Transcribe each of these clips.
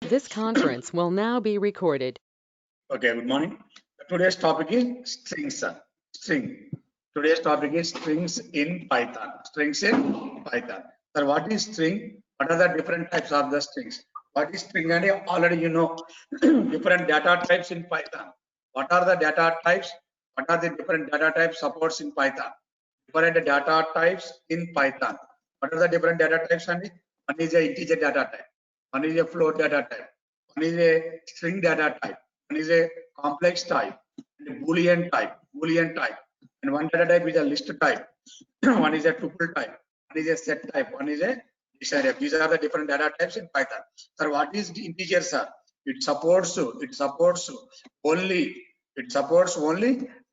This conference will now be recorded. Okay, good morning. Today's topic is strings. String. Today's topic is strings in Python. Strings in Python. Sir, what is string? What are the different types of the strings? What is string? And already you know different data types in Python. What are the data types? What are the different data types supports in Python? Different data types in Python. What are the different data types? And one is a integer data type. One is a float data type. One is a string data type. One is a complex type, and a Boolean type, and one data type is a list type. One is a tuple type. One is a set type. One is a dictionary. These are the different data types in Python. Sir, what is the integer, sir? It supports only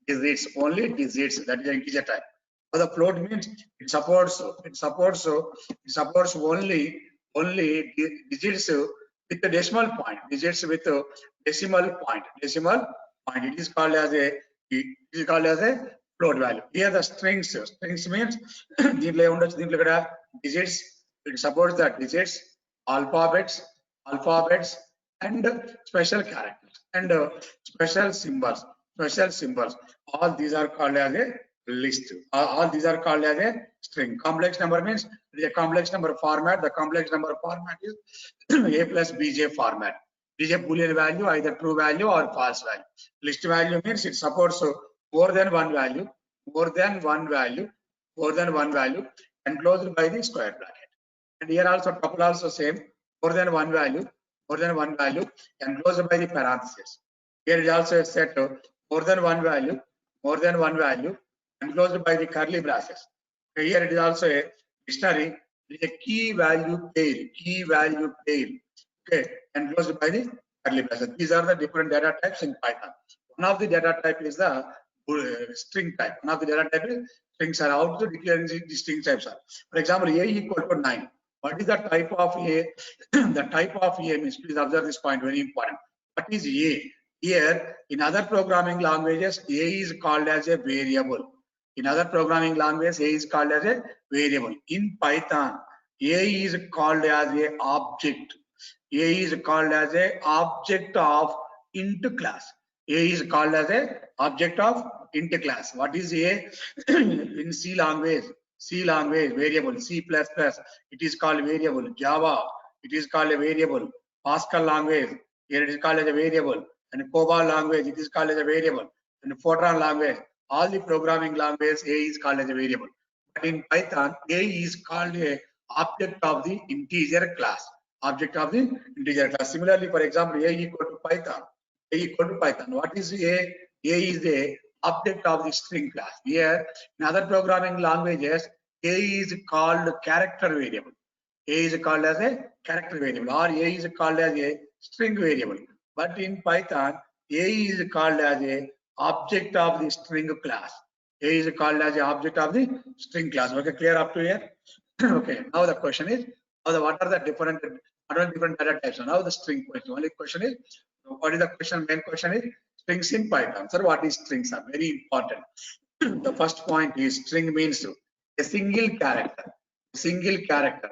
digits. That is the integer type. For the float means it supports only digits with the decimal point, It is called as a float value. Here the strings means digits. It supports the digits, alphabets, and special characters and special symbols. All these are called as a list. All these are called as a string. Complex number means the complex number format. The complex number format is A plus BJ format. BJ Boolean value, either true value or false value. List value means it supports more than one value, enclosed by the square bracket. And here also tuple also same, more than one value, enclosed by the parentheses. Here is also a set more than one value, enclosed by the curly braces. Here it is also a dictionary, it is a key value tail, okay, enclosed by the curly braces. These are the different data types in Python. One of the data type is the string type. One of the data type is strings are out to declare the string types are. For example, A equal to 9. What is the type of A? The type of A means, please observe this point, very important. What is A? Here, in other programming languages, A is called as a variable. In other programming languages, A is called as a variable. In Python, A is called as a object. A is called as a object of int class. A is called as a object of int class. What is A? In C language, variable. C++, it is called variable. Java, it is called a variable. Pascal language, here it is called as a variable. And COBOL language, it is called as a variable. And Fortran language, all the programming languages, A is called as a variable. But in Python, A is called a object of the integer class. Similarly, for example, A equal to Python. What is A? A is the object of the string class. Here, in other programming languages, A is called character variable. A is called as a character variable, or A is called as a string variable. But in Python, A is called as a object of the string class. A is called as a object of the string class. Okay, clear up to here? Okay, now the question is, what are the different data types? Now the string question. Only question is, what is the question? Main question is strings in Python. Sir, what is strings? Are very important. The first point is string means a single character.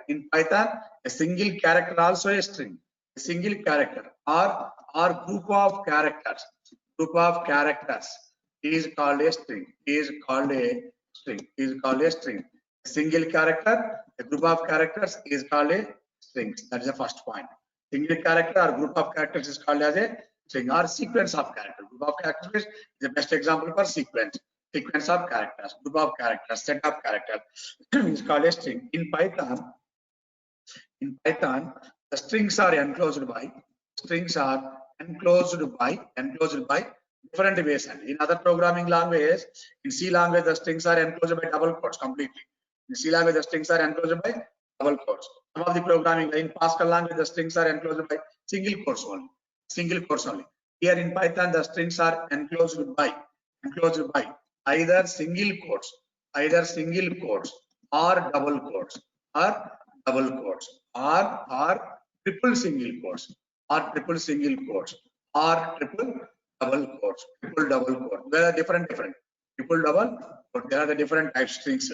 In Python, a single character also a string. A single character or group of characters is called a string. A single character, a group of characters is called a string. That is the first point. Single character or group of characters is called as a string, or sequence of characters. Group of characters is the best example for sequence. Sequence of characters, group of characters, set of characters is called a string. In Python, the strings are enclosed by different ways. And in other programming languages, in C language, the strings are enclosed by double quotes completely. In C language, the strings are enclosed by double quotes. Some of the programming in Pascal language, the strings are enclosed by single quotes only. Here in Python, the strings are enclosed by either single quotes or double quotes or triple single quotes or triple double quotes. There are different triple double quotes. There are the different types of strings.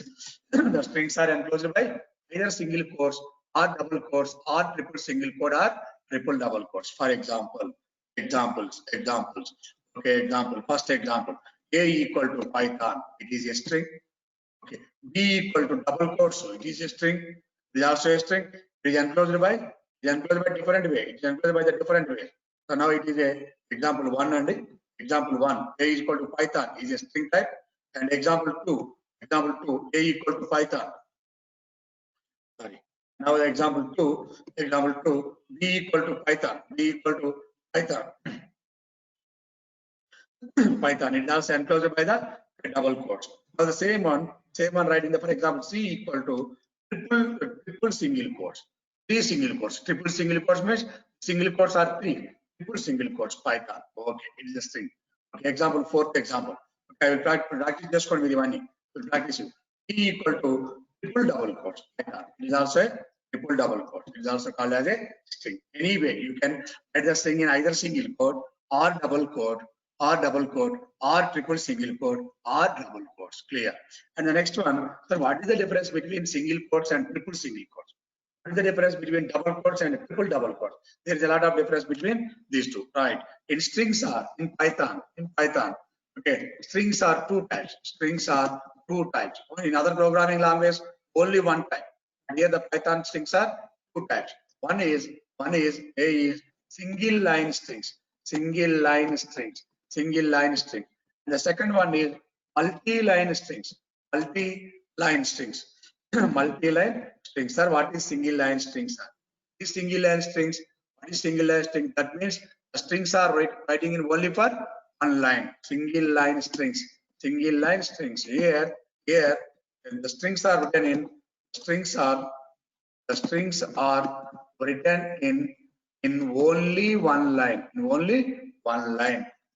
The strings are enclosed by either single quotes or double quotes or triple single quote or triple double quotes. For example, examples. Okay, example. First example. A equal to Python. It is a string. Okay. B equal to double quotes. So it is a string. It is also a string. It is enclosed by. Different way. It is enclosed by the different way. So now it is a example one and example one. A is equal to Python is a string type, and example two. A equal to Python. Sorry. Now example two, B equal to Python. Python. It is also enclosed by the double quotes. Now the same one right in the, for example, C equal to triple single quotes. Three single quotes. Triple single quotes means single quotes are three. Triple single quotes, Python. Okay, it is a string. Okay, example, fourth example. Okay, I will practice just for me the one. We'll practice it. E equal to triple double quotes, Python. It is also a triple double quote. It is also called as a string. Anyway, you can write the string in either single quote or double quote, or triple single quote, or double quotes. Clear? And the next one, so what is the difference between single quotes and triple single quotes? What is the difference between double quotes and triple double quotes? There is a lot of difference between these two, right? In strings are in Python. Okay, strings are two types. In other programming language, only one type. And here the Python strings are two types. One is single line strings. And the second one is multi-line strings. Multi-line strings. Sir, what is single line strings? Sir? What is single line strings? That means the strings are writing in only for one line. Single line strings. Here the strings are written in. The strings are written in only one line.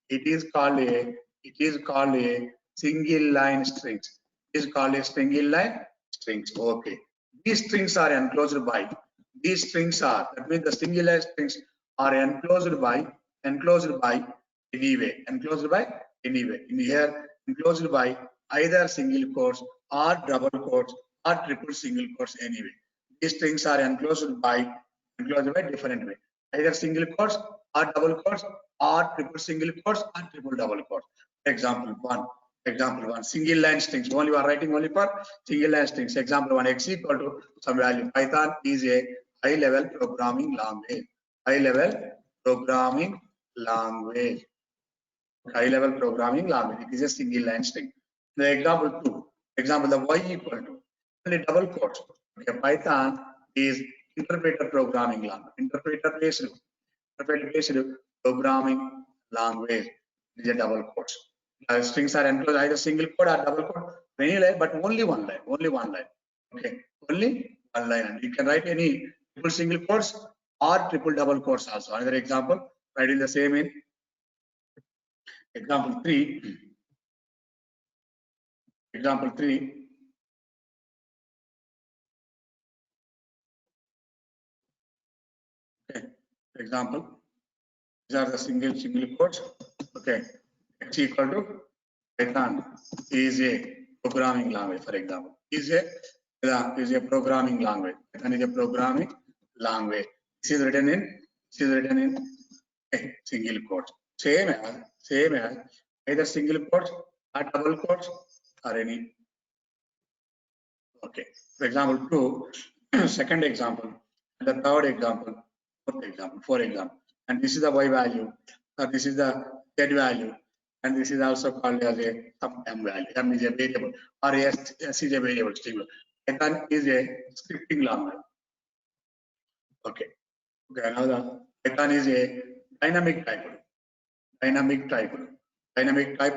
It is called a single line strings. Okay. These strings are enclosed by. That means the single line strings are enclosed by anyway. In here, enclosed by either single quotes or double quotes or triple single quotes anyway. These strings are enclosed by different way. Either single quotes or double quotes or triple single quotes or triple double quotes. Example one, single line strings. Only you are writing only for single line strings. Example one, x equal to some value. Python is a high level programming language. It is a single line string. The example two, the y equal to only double quotes. Okay, Python is interpreter programming language. Interpreter based programming language. It is a double quotes. Strings are enclosed either single quote or double quote, many line, but only one line. Okay, only one line, and you can write any triple single quotes or triple double quotes also. Another example, writing the same in example 3. Okay, example, these are the single quotes. Okay, x equal to Python is a programming language. For example, is a programming language. Python is a programming language. This is written in single quotes. Same as either single quotes or double quotes or any. Okay. For example, two, second example, and the third example, fourth example, and this is the y value, this is the z value, and this is also called as a some m value. M is a variable, or s is a variable. Python is a scripting language. Okay. Now the Python is a dynamic type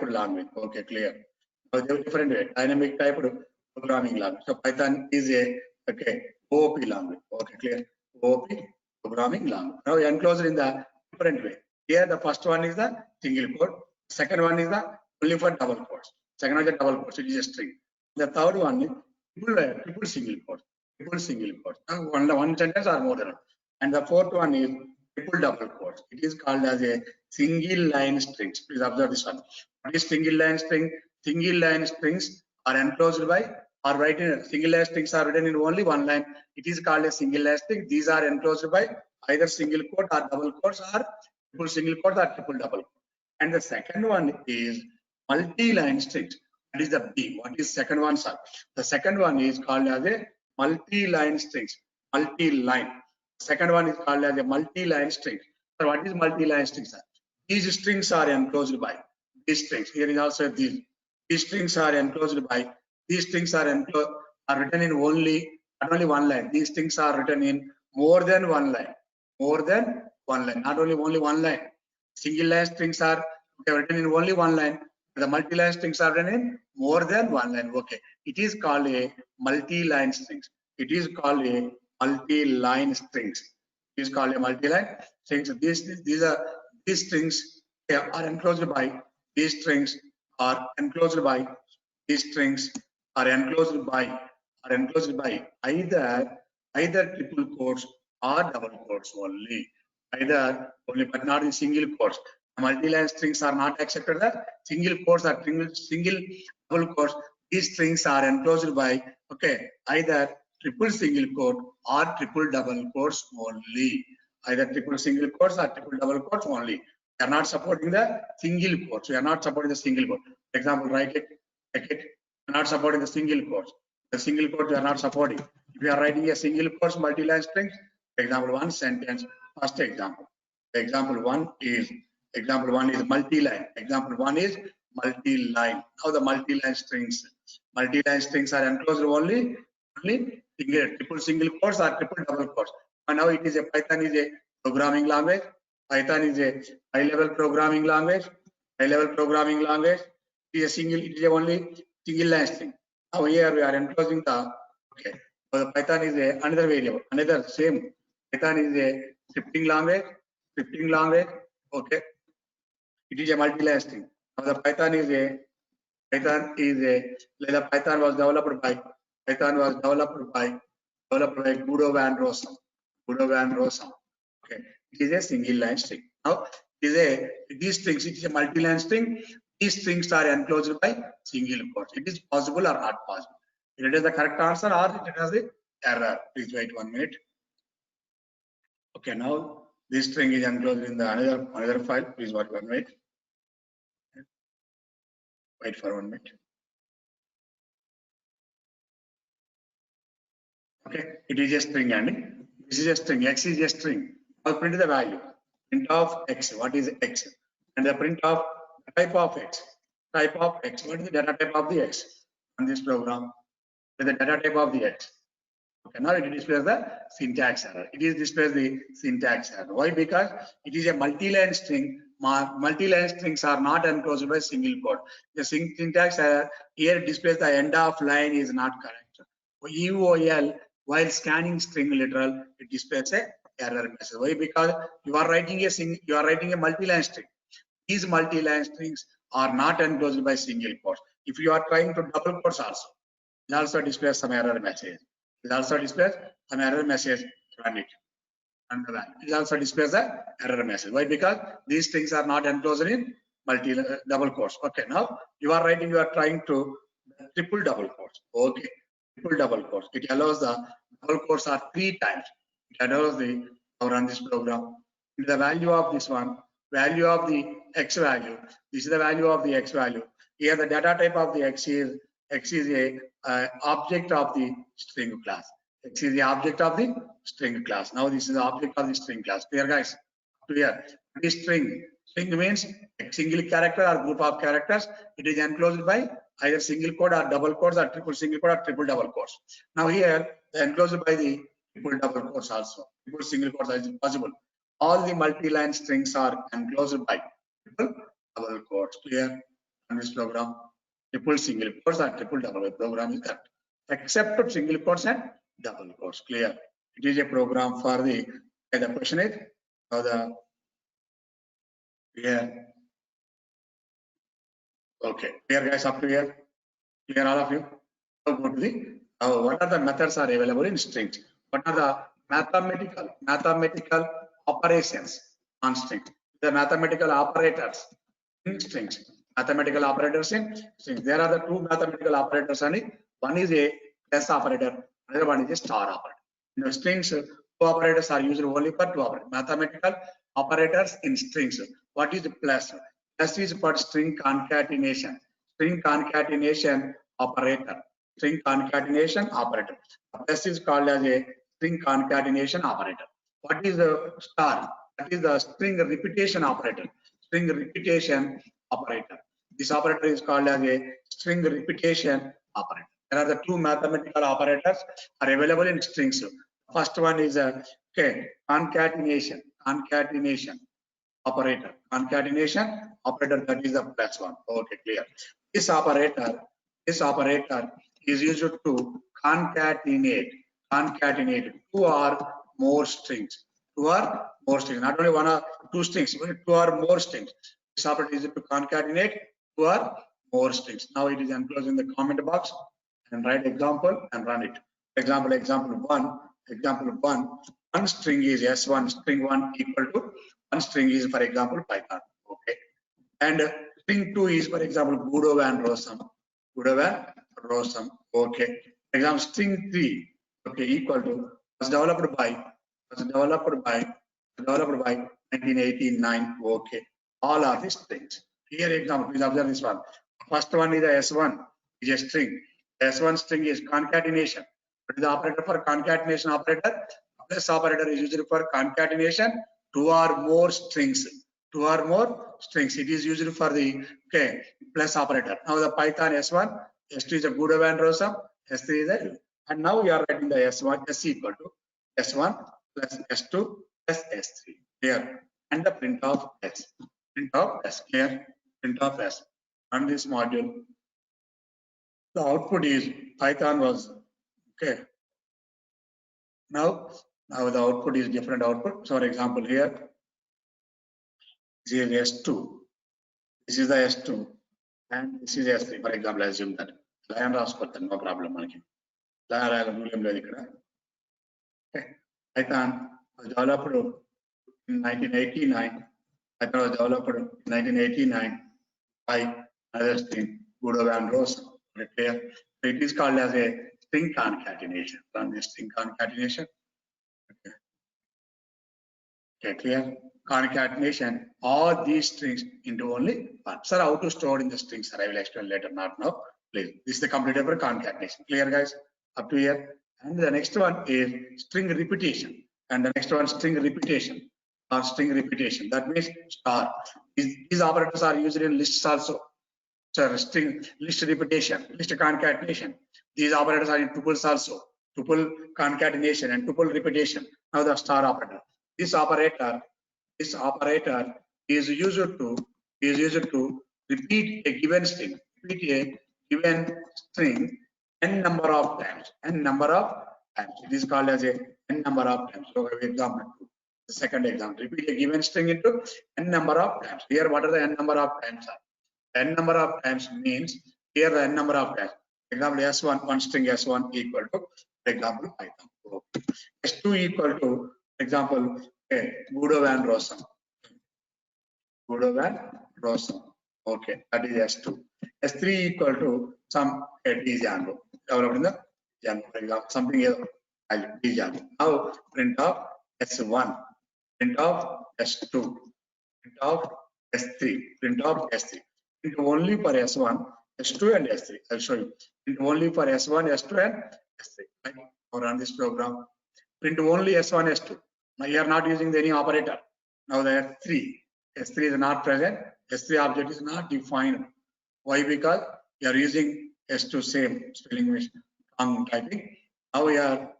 language. Okay, clear. Now they are different way. Dynamic type programming language. So Python is a OOP language. Okay, clear. OOP programming language. Now enclosed in the different way. Here the first one is the single quote. Second one is the only for double quotes. Second one is the double quotes. It is a string. The third one is triple single quote. One sentence or more than one. And the fourth one is triple double quotes. It is called as a single line strings. Please observe this one. What is single line string? Single line strings are enclosed by are written, single line strings are written in only one line, it is called a single line string. These are enclosed by either single quote or double quotes or triple single quote or triple double quote. And the second one is multi-line strings. That is the B. What is second one, sir? The second one is called as a multi-line strings. Multi-line. Second one is called as a multi-line string. So what is multi-line strings, sir? These strings are enclosed by these strings. Here is also these. These strings are enclosed by. These strings are written in not only one line. These strings are written in more than one line. More than one line. Not only one line. Single line strings are written in only one line. The multi-line strings are written in more than one line. Okay. It is called a multi-line strings. It is called a multi-line strings. It is called a multi-line strings. These strings are enclosed by. These strings are enclosed by. These strings are enclosed by either triple quotes or double quotes only. Either only, but not in single quotes. Multi-line strings are not accepted. The single quotes or single double quotes. These strings are enclosed by either triple single quote or triple double quotes only. Either triple single quotes or triple double quotes only. We are not supporting the single quotes. We are not supporting the single quote. For example, write it. Take it. We are not supporting the single quotes. The single quote we are not supporting. If you are writing a single quotes multi-line strings, for example, one sentence. First example. Example one is multi-line. Example one is multi-line. Now the multi-line strings are enclosed only triple single quotes or triple double quotes. And now it is Python is a programming language. Python is a high-level programming language. It is only single line string. Now here we are enclosing the so the Python is another variable, another same. Python is a scripting language. Okay. It is a multi-line string. Now the Python was developed by Guido van Rossum. Okay. It is a single line string. Now these strings, it is a multi-line string. These strings are enclosed by single quotes. It is possible or not possible. It is the correct answer or it has the error. Please wait 1 minute. Okay, now this string is enclosed in the another file. Please wait 1 minute. Wait for 1 minute. Okay, it is a string and this is a string. X is a string. Now print the value. Print of X. What is X? And the print of type of X. What is the data type of the X on this program? With the data type of the X. Okay, now it displays the syntax error. It is displays the syntax error. Why? Because it is a multi-line string. Multi-line strings are not enclosed by single quote. The syntax error here displays the end of line is not correct. EOL while scanning string literal, it displays a error message. Why? Because you are writing a multi-line string. These multi-line strings are not enclosed by single quotes. If you are trying to double quotes also, it also displays some error message. Run it. It also displays the error message. Why? Because these strings are not enclosed in double quotes. Okay, now you are trying to triple double quotes. Okay, triple double quotes. It allows the double quotes are 3 times. It allows the run this program. The value of this one, value of the X value. This is the value of the X value. Here the data type of the X is a object of the string class. X is the object of the string class. Now this is the object of the string class. Clear, guys? Clear. This string means a single character or group of characters. It is enclosed by either single quote or double quotes or triple single quote or triple double quotes. Now here they enclosed by the triple double quotes also. Triple single quotes is possible. All the multi-line strings are enclosed by triple double quotes. Clear? On this program, triple single quotes or triple double program is correct, except single quotes and double quotes. Clear? It is a program for the question is now the okay. Clear, guys? Up to here? Clear, all of you? Now go to the what are the methods are available in strings? What are the mathematical operations on strings? The mathematical operators in strings. Mathematical operators in strings. There are the 2 mathematical operators on it. One is a plus operator, another one is a star operator. In the strings, two operators are used only for two operators. Mathematical operators in strings. What is the plus? Plus is for string concatenation. String concatenation operator. String concatenation operator. Plus is called as a string concatenation operator. What is the star? That is the string repetition operator. String repetition operator. This operator is called as a string repetition operator. There are the two mathematical operators are available in strings. First one is a concatenation operator. Concatenation operator, that is the plus one. Okay, clear. This operator is used to concatenate two or more strings. Not only one or two strings, but two or more strings. This operator is used to concatenate two or more strings. Now it is enclosed in the comment box and write example and run it. Example one. One string is S1, string 1 equal to one string is, for example, Python. Okay. And string 2 is, for example, Budo Van Rossum. Okay. Example string 3, okay, equal to was developed by 1989. Okay. All are the strings. Here example, please observe this one. First one is a S1 is a string. S1 string is concatenation. What is the operator for concatenation operator? Plus operator is used for concatenation two or more strings. It is used for the plus operator. Now the Python S1, S2 is a Budo Van Rossum, S3 is a, and now we are writing the S1 S equal to S1 plus S2 plus S3 here, and the print of S. Here, print of S. On this module, the output is Python was okay. Now the output is different output. So for example here, this is S2. This is the S2 and this is S3. For example, I assume that. No problem. Okay. Python was developed in 1989. Python was developed in 1989 by another string, Budo Van Rossum. Okay. So it is called as a string concatenation. Run this string concatenation. Okay, clear? Concatenation all these strings into only one. Sir, how to store in the strings? Sir, I will explain later, not now. Please. This is the complete for concatenation. Clear, guys? Up to here. And the next one is string repetition. And the next one, string repetition. Or string repetition. That means star. These operators are used in lists also. So string list repetition, list concatenation. These operators are in tuples also. Tuple concatenation and tuple repetition. Now the star operator. This operator is used to repeat a given string. N number of times. It is called as a n number of times. So example 2. The second example. Repeat a given string into n number of times. Here, what are the n number of times? N number of times means here the n number of times. Example S1, one string S1 equal to, for example, Python. S2 equal to, example, Budo Van Rossum. Okay, that is S2. S3 equal to some Django. Developed in the Django, for example, something else, Django. Now print of S1, print of S2, print of S3, print of S3. Print only for S1, S2 and S3. I'll show you. Print only for S1, S2 and S3. Right? Or run this program. Print only S1, S2. Now you are not using any operator. Now the S3 is not present. S3 object is not defined. Why? Because you are using S2 same spelling machine typing. Now we are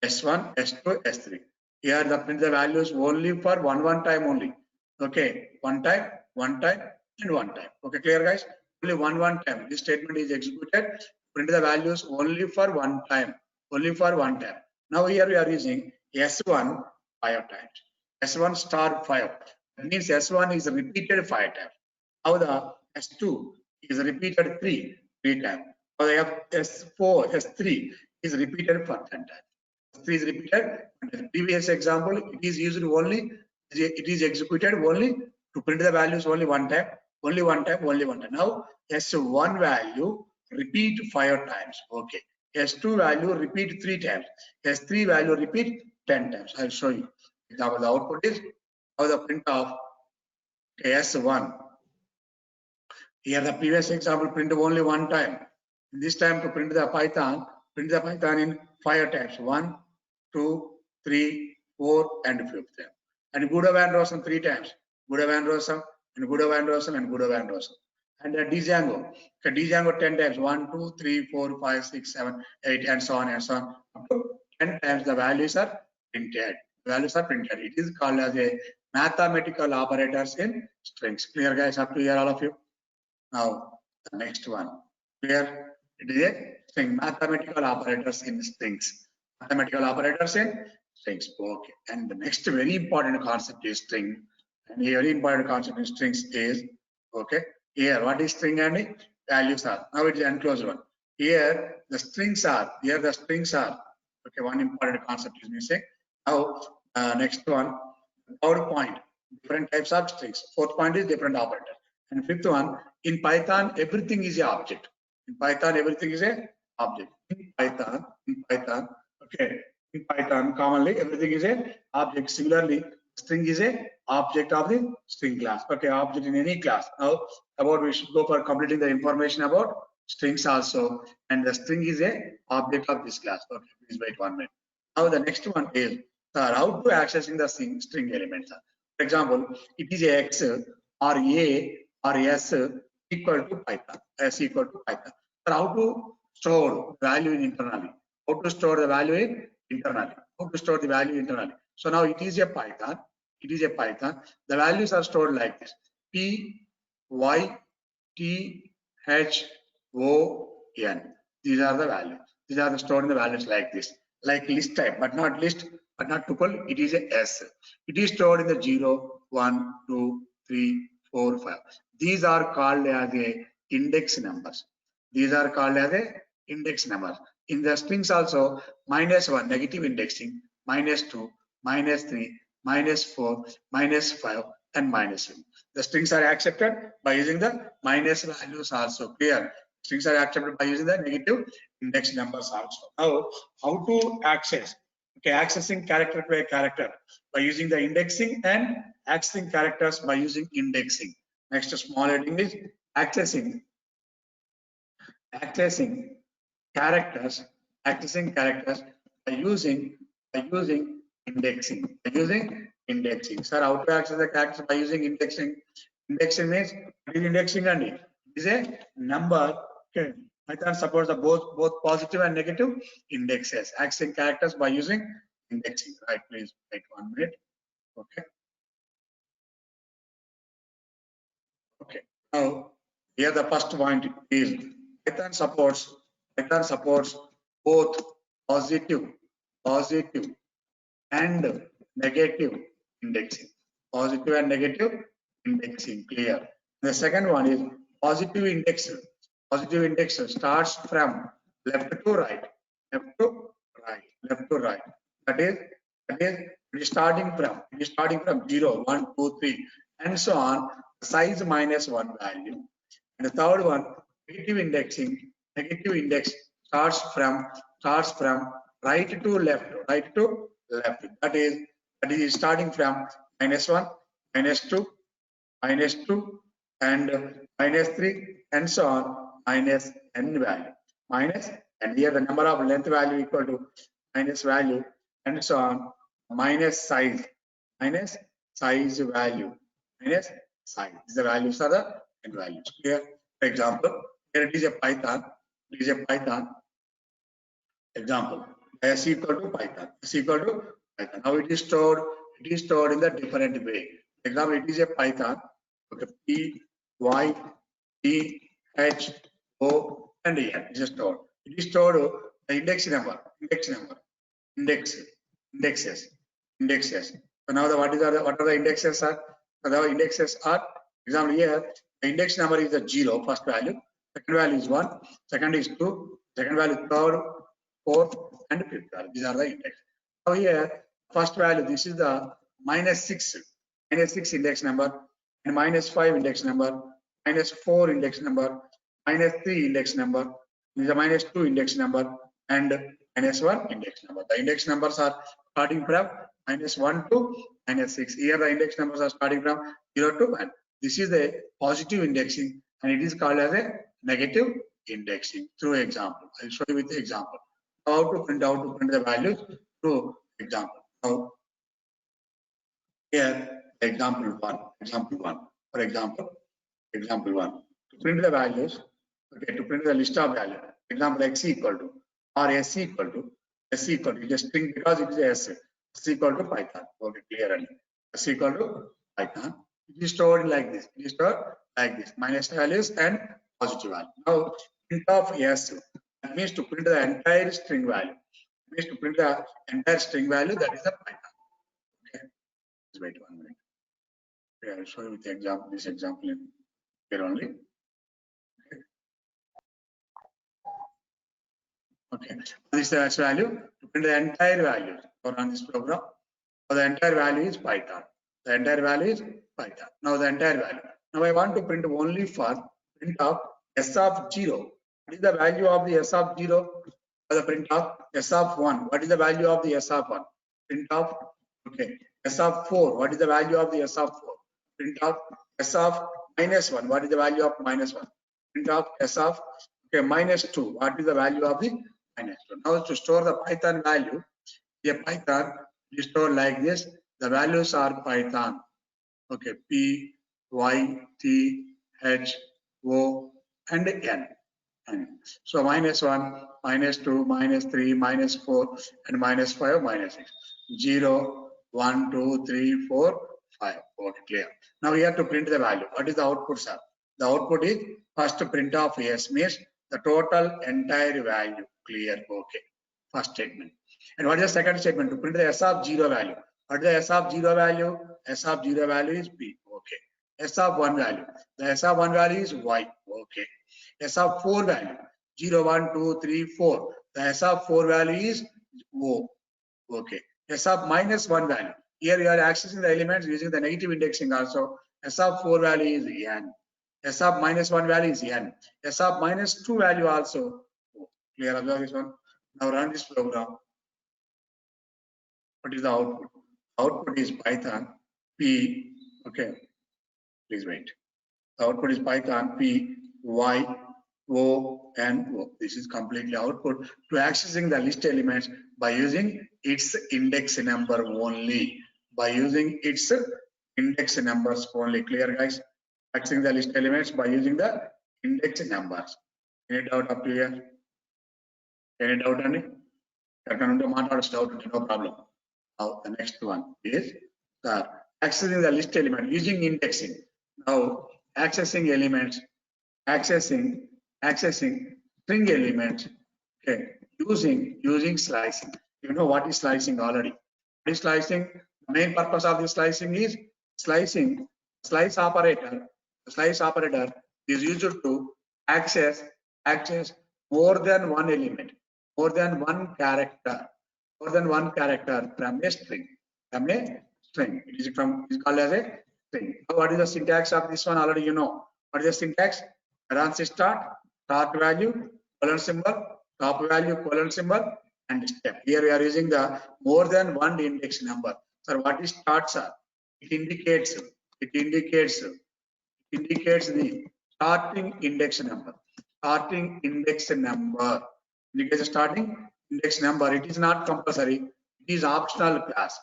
S1, S2, S3. Here the print the values only for one time only. Okay, one time, and one time. Okay, clear, guys? Only one time. This statement is executed. Print the values only for one time. Now here we are using S1 5 times. S1 star 5. That means S1 is repeated 5 times. Now the S2 is repeated 3 times. Now the S4, S3 is repeated for 10 times. S3 is repeated. In the previous example, it is used only, it is executed only to print the values only one time. Now S1 value repeat 5 times. Okay. S2 value repeat 3 times. S3 value repeat 10 times. I'll show you. Example, the output is how the print of S1. Here the previous example print only 1 time. This time to print the Python in 5 times. 1, 2, 3, 4, and 5th time. And Buddha Van Rossum 3 times. Buddha Van Rossum and Buddha Van Rossum and Buddha Van Rossum. And Django. Okay, Django 10 times. 1, 2, 3, 4, 5, 6, 7, 8, and so on and so on. Up to 10 times the values are printed. It is called as a mathematical operators in strings. Clear, guys? Up to here, all of you. Now, the next one. Here it is a string. Mathematical operators in strings. Mathematical operators in strings. Okay. And the next very important concept is string. And the very important concept in strings is, okay, here what is string and values are. Now it is enclosed one. Here the strings are. Okay, one important concept is missing. Now, next one, third point, different types of strings. Fourth point is different operator. And fifth one, in Python, everything is an object. In Python, everything is an object. In Python, okay, in Python, commonly everything is an object. Similarly, string is a object of the string class. Okay, object in any class. Now, we should go for completing the information about strings also. And the string is a object of this class. Okay, please wait 1 minute. Now, the next one is how to accessing the string elements. For example, it is a X or A or S equal to Python. S equal to Python. So how to store value internally? How to store the value internally? So now it is a Python. The values are stored like this: P, Y, T, H, O, N. These are the values. These are stored in the values like this, like list type, but not list, but not tuple. It is a S. It is stored in the 0, 1, 2, 3, 4, 5. These are called as a index numbers. In the strings also, -1 negative indexing, -2, -3, -4, -5, and -7. The strings are accepted by using the minus values also. Clear? Strings are accepted by using the negative index numbers also. Now, how to access? Okay, accessing character by character by using the indexing and accessing characters by using indexing. Next small heading is accessing characters by using indexing. Sir, how to access the characters by using indexing? Indexing means, what is indexing? And it is a number. Okay, Python supports the both positive and negative indexes. Accessing characters by using indexing. Right, please wait 1 minute. Okay. Now here the first point is Python supports both positive and negative indexing. Clear. The second one is positive index. Positive index starts from left to right. That is it is starting from 0, 1, 2, 3, and so on. Size -1 value. And the third one, negative indexing. Negative index starts from right to left. That is starting from -1, -2, -2, and -3, and so on, -n value. And here the number of length value equal to minus value, and so on, minus size value, the values are the n values. Here, for example, here it is a Python. Example, S equal to Python. Now it is stored in the different way. For example, it is a Python. Okay, P, Y, T, H, O, and N is stored. It is stored the indexes. So now what are the indexes are? So the indexes are, example here, the index number is the 0, first value. Second value is 1. Second is 2. Second value, third, fourth, and fifth value. These are the index. Now here, first value, this is the -6 index number, and -5 index number, -4 index number, -3 index number, this is a -2 index number, and -1 index number. The index numbers are starting from -1 to -6. Here the index numbers are starting from 0 to 1. This is a positive indexing, and it is called as a negative indexing. Through example, I'll show you with the example how to print the values through example. Now here example one. For example one, to print the values, okay, to print the list of values, example x equal to or s equal to it is a string because it is s equal to Python. Okay, clearly s equal to Python. It is stored like this. It is stored like this: minus values and positive value. Now print of s, that means to print the entire string value. It means to print the entire string value, that is the Python. Okay, just wait 1 minute. Okay, I'll show you with the example. This example in here only. Okay, this is the S value to print the entire value for on this program. So the entire value is Python. The entire value is Python. Now the entire value. Now I want to print only for print of S of 0. What is the value of the S of 0? For the print of S of 1. What is the value of the S of 1? Print of, okay, S of 4. What is the value of the S of 4? Print of S of -1. What is the value of -1? Print of S of, okay, -2. What is the value of the -2? Now to store the Python value, a Python is stored like this. The values are Python. Okay, P, Y, T, H, O, and N. So -1, -2, -3, -4, and -5, -6. 0, 1, 2, 3, 4, 5. Okay, clear. Now we have to print the value. What is the output, sir? The output is first print of S, means the total entire value. Clear. Okay. First statement. And what is the second statement? To print the S of 0 value. What is the S of 0 value? S of 0 value is P. Okay. S of 1 value. The S of 1 value is Y. Okay. S of 4 value. 0, 1, 2, 3, 4. The S of 4 value is O. Okay. S of -1 value. Here you are accessing the elements using the negative indexing also. S of 4 value is N. S of -1 value is N. S of -2 value also. Clear? Observe this one. Now run this program. What is the output? Output is Python P. Okay, please wait. The output is Python P, Y, O, and O. This is completely output to accessing the list elements by using its index number only. By using its index numbers only. Clear, guys? Accessing the list elements by using the index numbers. Any doubt up to here? Any doubt on it? No problem. Now the next one is accessing the list element using indexing. Now accessing elements, accessing string elements, okay, using slicing. You know what is slicing already. What is slicing? The main purpose of this slicing is slicing. Slice operator. The slice operator is used to access more than one element, more than one character from a string. It is called as a string. Now, what is the syntax of this one? Already you know. What is the syntax? Parenthesis start value, colon symbol, top value, colon symbol, and step. Here we are using the more than one index number. So what is start, sir? It indicates the starting index number. Starting index number. Indicates the starting index number. It is not compulsory. It is optional class.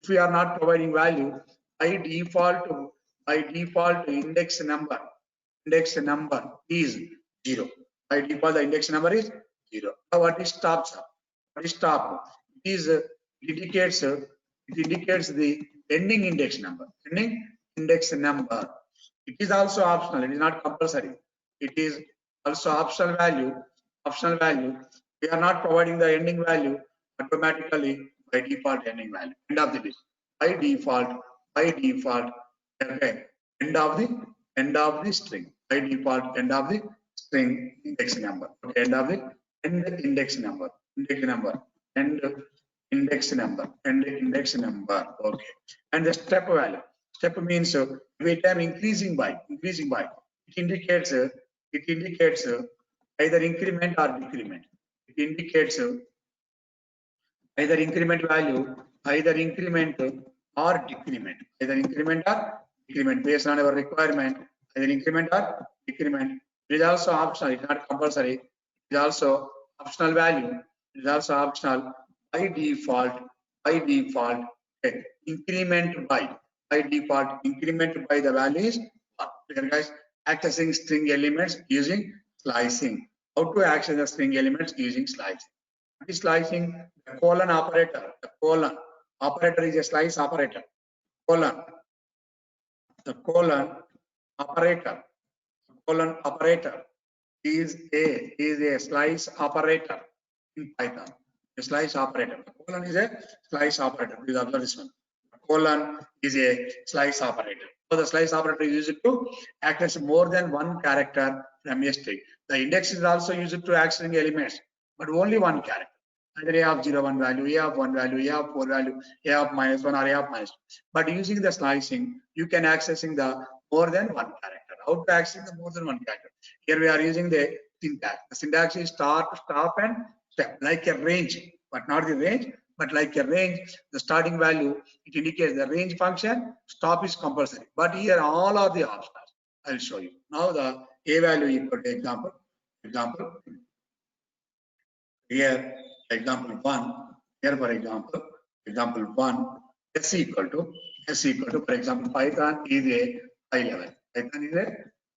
If we are not providing value, by default index number is 0. By default the index number is 0. Now what is stop, sir? What is stop? It indicates the ending index number. It is also optional. It is not compulsory. It is also optional value. We are not providing the ending value automatically by default ending value. End of the list. By default. Okay. End of the string. By default end of the string index number. Okay. End of the index number. End index number. Okay. And the step value. Step means every time increasing by. It indicates it indicates either increment or decrement. It indicates either increment value, either increment or decrement, either increment or decrement based on our requirement, either increment or decrement. It is also optional, it's not compulsory. It is also optional value. It is also optional by default. By default, okay. Increment by default, increment by the value is one. Here guys, accessing string elements using slicing. How to access the string elements using slicing? Slicing, the colon operator. The colon operator is a slice operator. Colon, the colon operator. Colon operator is a slice operator in Python. A slice operator. The colon is a slice operator. Please observe this one. The colon is a slice operator. So the slice operator is used to access more than one character from a string. The index is also used to accessing elements, but only one character. Either a of 0, 1 value, a of 1 value, a of 4 value, a of -1 or a of -2. But using the slicing, you can accessing the more than one character. How to access the more than one character? Here we are using the syntax. The syntax is start, stop, and step, like a range, but not the range, but like a range. The starting value, it indicates the range function. Stop is compulsory, but here all are the options. I'll show you. Now the a value equal to example. Here, example 1. Here, for example 1, s equal to, for example, Python is a high level. Python is a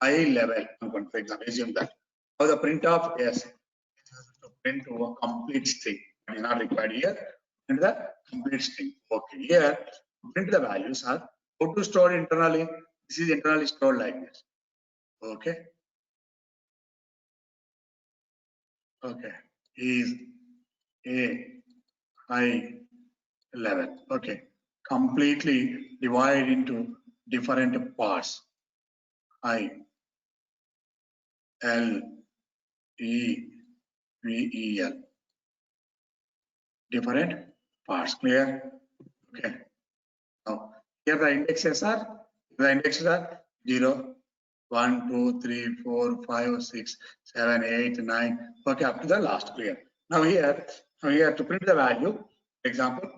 high level. For example, assume that. Now the print of s to print to a complete string. It is not required here. Print the complete string. Okay. Here, print the values are how to store internally. This is internally stored like this. Okay. Okay. Is a high level. Okay. Completely divided into different parts. I L E V E L. Different parts. Clear? Okay. Now here the indexes are 0, 1, 2, 3, 4, 5, 6, 7, 8, 9. Okay, up to the last. Clear. Now here to print the value, for example,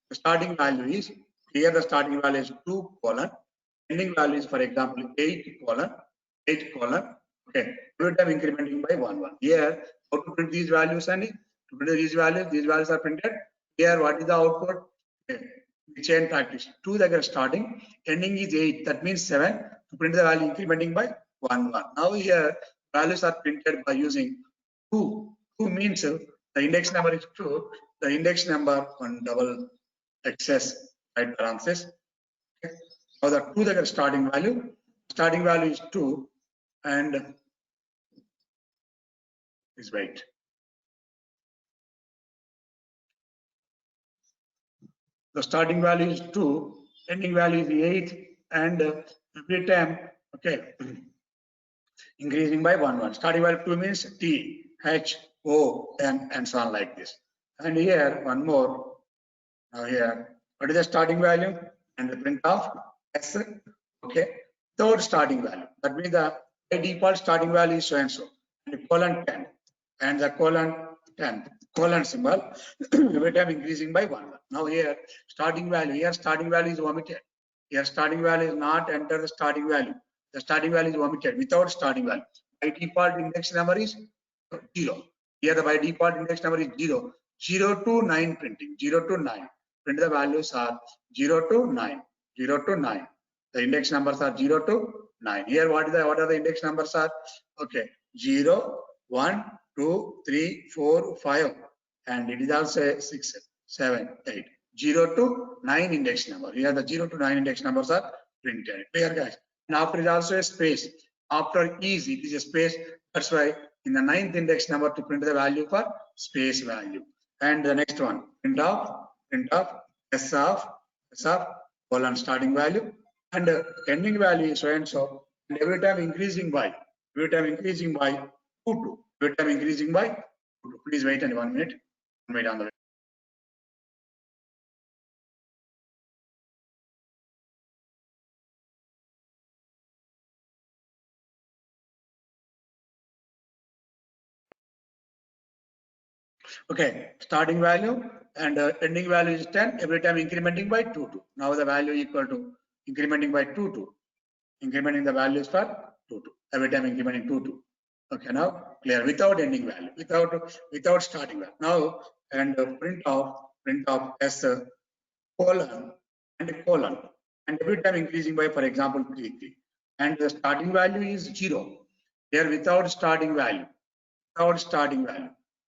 the starting value is here. The starting value is 2 colon. Ending value is, for example, 8 colon. Okay, every time incrementing by 1 1. Here, how to print these values, and to print these values are printed. Here, what is the output? Okay. The chain practice. 2 the starting, ending is 8. That means 7. To print the value incrementing by 1 1. Now here values are printed by using 2. 2 means the index number is 2. The index number on double excess right parenthesis. Okay. Now the 2 the starting value. Starting value is 2 and is wait. The starting value is 2, ending value is 8, and every time, okay, increasing by 1 1. Starting value 2 means T, H, O, N, and so on like this. And here, one more. Now here, what is the starting value? And the print of S, okay, third starting value. That means the by default starting value is so and so, and colon 10, and the colon 10. Colon symbol every time increasing by 1 1. Now here starting value is omitted. Here starting value is not enter the starting value. The starting value is omitted without starting value. By default index number is 0. Here the by default index number is 0. 0 to 9 printing. 0 to 9. Print the values are 0 to 9. 0 to 9. The index numbers are 0 to 9. Here what are the index numbers are? Okay. 0, 1, 2, 3, 4, 5, and it is also 6, 7, 8. 0 to 9 index number. Here the 0 to 9 index numbers are printed. Clear, guys? And after is also a space. After is, it is a space. That's why in the 9th index number to print the value for space value. And the next one, print of s of colon starting value, and ending value is so and so. And every time increasing by 2 2. Every time increasing by 2 2. Please wait 1 minute. Wait on the Okay, starting value and ending value is 10, every time incrementing by 2, 2. Now the value equal to incrementing by 2, 2. Incrementing the values for 2, 2. Every time incrementing 2, 2. Okay, now clear, without ending value, without starting value. Now, and print of S colon and a colon, and every time increasing by, for example, 3, 3. And the starting value is 0. Here without starting value,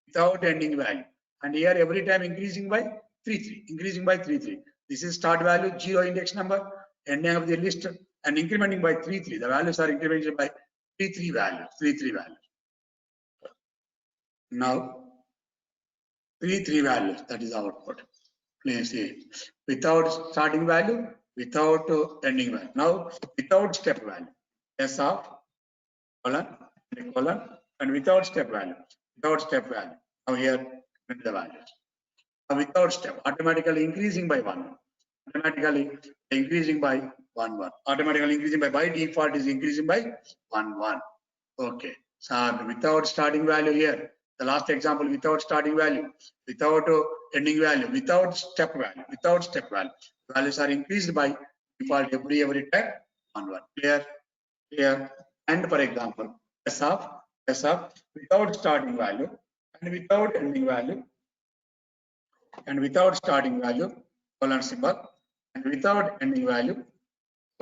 without ending value. And here every time increasing by 3, 3, increasing by 3, 3. This is start value, 0 index number, ending of the list, and incrementing by 3, 3. The values are incremented by 3, 3 values, 3, 3 values. Now, 3, 3 values, that is output. Please see, without starting value, without ending value. Now, without step value, S of colon, and without step value, Now here, print the values. Now without step, automatically increasing by 1, automatically increasing by 1, 1. Automatically increasing by default is increasing by 1, 1. Okay, so without starting value here, the last example, without starting value, without ending value, without step value, values are increased by default every time 1, 1. Clear. And for example, S of without starting value and without ending value and without starting value, colon symbol, and without ending value,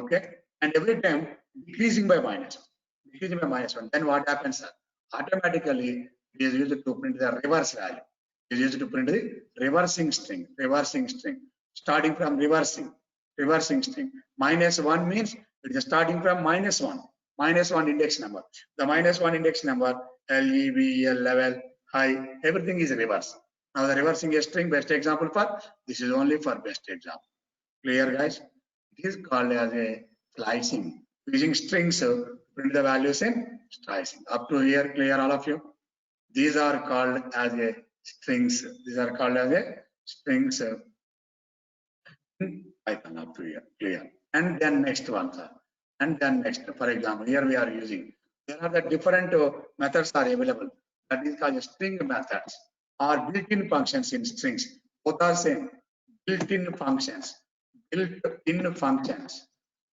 okay, and every time decreasing by minus 1. Then what happens? Automatically it is used to print the reverse value. It is used to print the reversing string, starting from reversing string. -1 means it is starting from -1 index number. The -1 index number, LEVL, level, high, everything is reverse. Now the reversing a string, best example for this is only for best example. Clear, guys? It is called as a slicing. Using strings to print the values in slicing. Up to here, clear, all of you? These are called as a strings. In Python. Up to here, clear. And then next one, sir. And then next, for example, here we are using. There are the different methods are available. That is called string methods or built-in functions in strings. Both are same. Built-in functions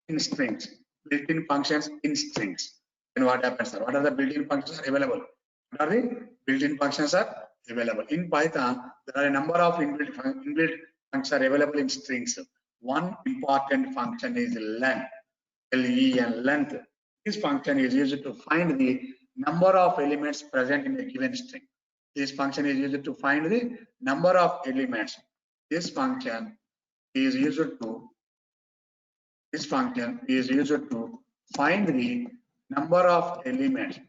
in strings. Built-in functions in strings. Then what happens, sir? What are the built-in functions available? What are the built-in functions are available? In Python, there are a number of inbuilt functions are available in strings. One important function is length, L-E-N, length. This function is used to find the number of elements present in a given string. This function is used to find the number of elements. This function is used to find the number of elements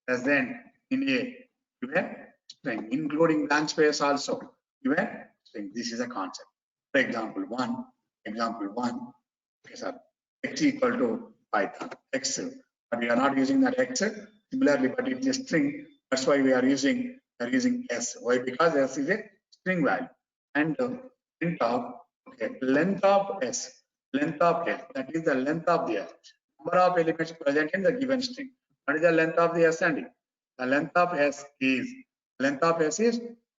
present in a given string, including blank space also given string. This is a concept. For example, one. Okay, sir. X equal to Python X, but we are not using that X. Similarly, but it is a string. That's why we are using S. Why? Because S is a string value. And print of length of S. That is the length of the S. Number of elements present in the given string. What is the length of the S? And the length of S is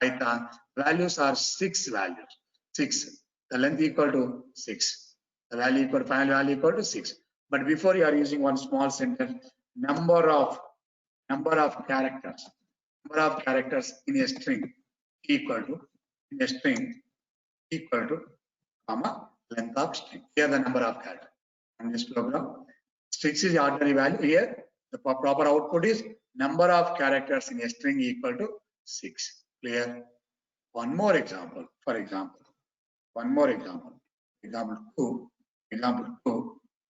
Python. Values are 6 values. 6. The length equal to 6. The value equal to final value equal to 6. But before you are using one small sentence, number of characters in a string equal to comma length of string. Here the number of characters. And this program 6 is ordinary value. Here the proper output is number of characters in a string equal to 6. Clear? One more example. For example, example 2.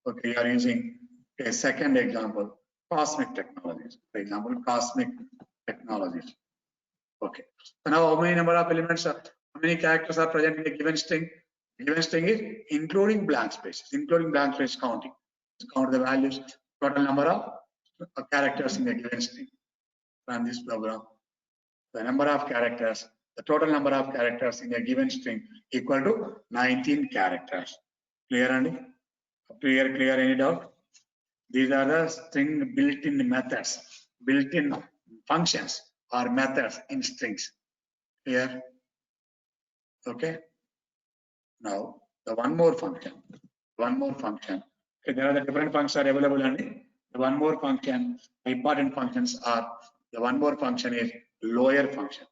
Okay, you are using a second example, cosmic technologies. For example, cosmic technologies. Okay. So now how many number of elements how many characters are present in a given string? Given string is including blank spaces, counting. Count the values, total number of characters in a given string. Run this program. The total number of characters in a given string equal to 19 characters. Clear, Andy? Up to here, clear? Any doubt? These are the string built-in methods, built-in functions or methods in strings. Here, okay. Now the one more function. Okay, there are the different functions are available, and the one more function. The important functions are the one more function is lower function.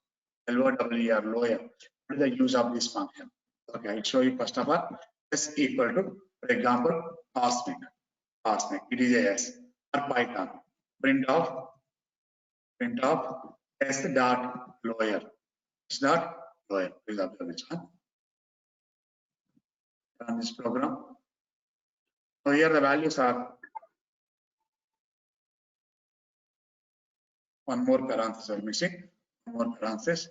LOWER, lower. What is the use of this function? Okay, I'll show you first of all. S equal to, for example, cosmic. It is a S or Python. Print of S dot lower. S dot lower. Please observe this one. Run this program. So here the values are one more parenthesis are missing. One more parenthesis.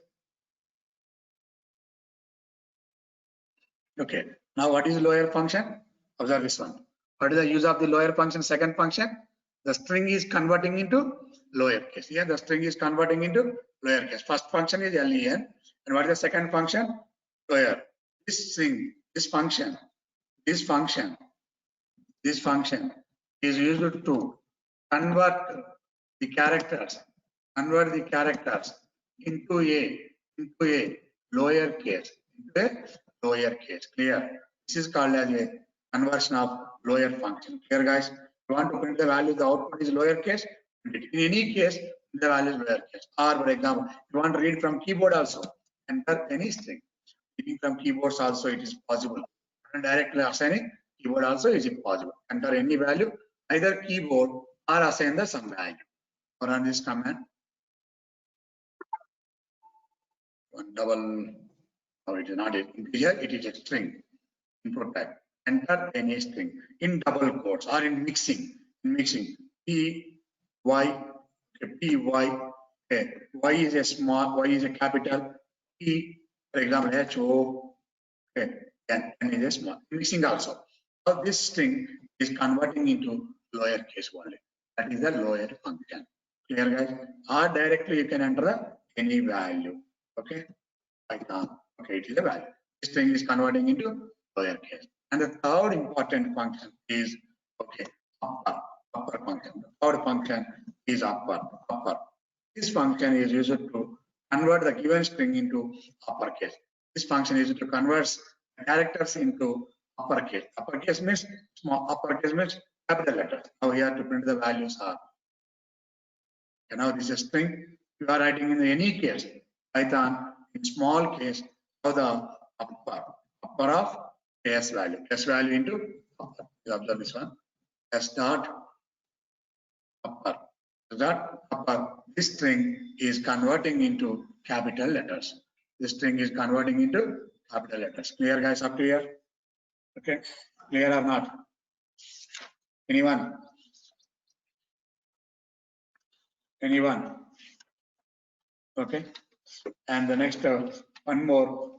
Okay. Now what is lower function? Observe this one. What is the use of the lower function? Second function. The string is converting into lower case. Here the string is converting into lower case. First function is len. And what is the second function? Lower. This string, this function is used to convert the characters into a lower case. Clear? This is called as a conversion of lower function. Clear, guys? You want to print the value, the output is lower case. In any case, the value is lower case. Or, for example, you want to read from keyboard also, enter any string. Reading from keyboards also it is possible. And directly assigning keyboard also is possible. Enter any value, either keyboard or assign the some value. Or run this command. One double. No, it is not integer, it is a string. Input type. Enter any string in double quotes or in mixing. P, Y, Y is a small, Y is a capital, P, for example, H, O, okay, N is a small. Mixing also. So this string is converting into lower case only. That is the lower function. Clear, guys? Or directly you can enter any value. Okay. Python. Okay, it is a value. This string is converting into lower case. And the third important function is upper function. The third function is upper. This function is used to convert the given string into uppercase. This function is used to convert characters into uppercase. Uppercase means small. Uppercase means capital letters. Now here to print the values are. Okay, now this is a string. You are writing in any case. Python in small case for the upper of S value. S value into upper. You observe this one. S dot upper. This string is converting into capital letters. This string is converting into capital letters. Clear, guys, up to here? Okay. Clear or not? Anyone? Okay. And the next one more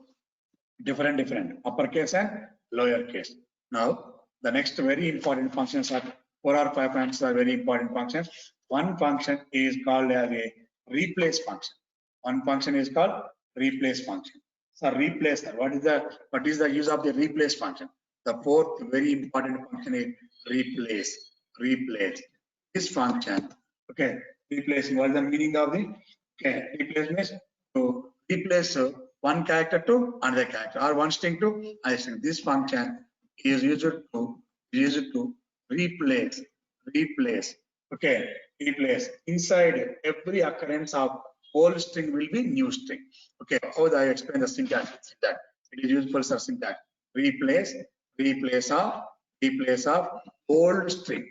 different uppercase and lowercase. Now the next very important functions are 4 or 5 functions are very important functions. One function is called as a replace function. One function is called replace function. So replace, what is the use of the replace function? The fourth very important function is replace. This function, okay, replacing. What is the meaning of the replace means to replace one character to another character or one string to another string. This function is used to replace. Okay, replace. Inside every occurrence of old string will be new string. Okay, how do I explain the syntax? It is useful for syntax. Replace of old string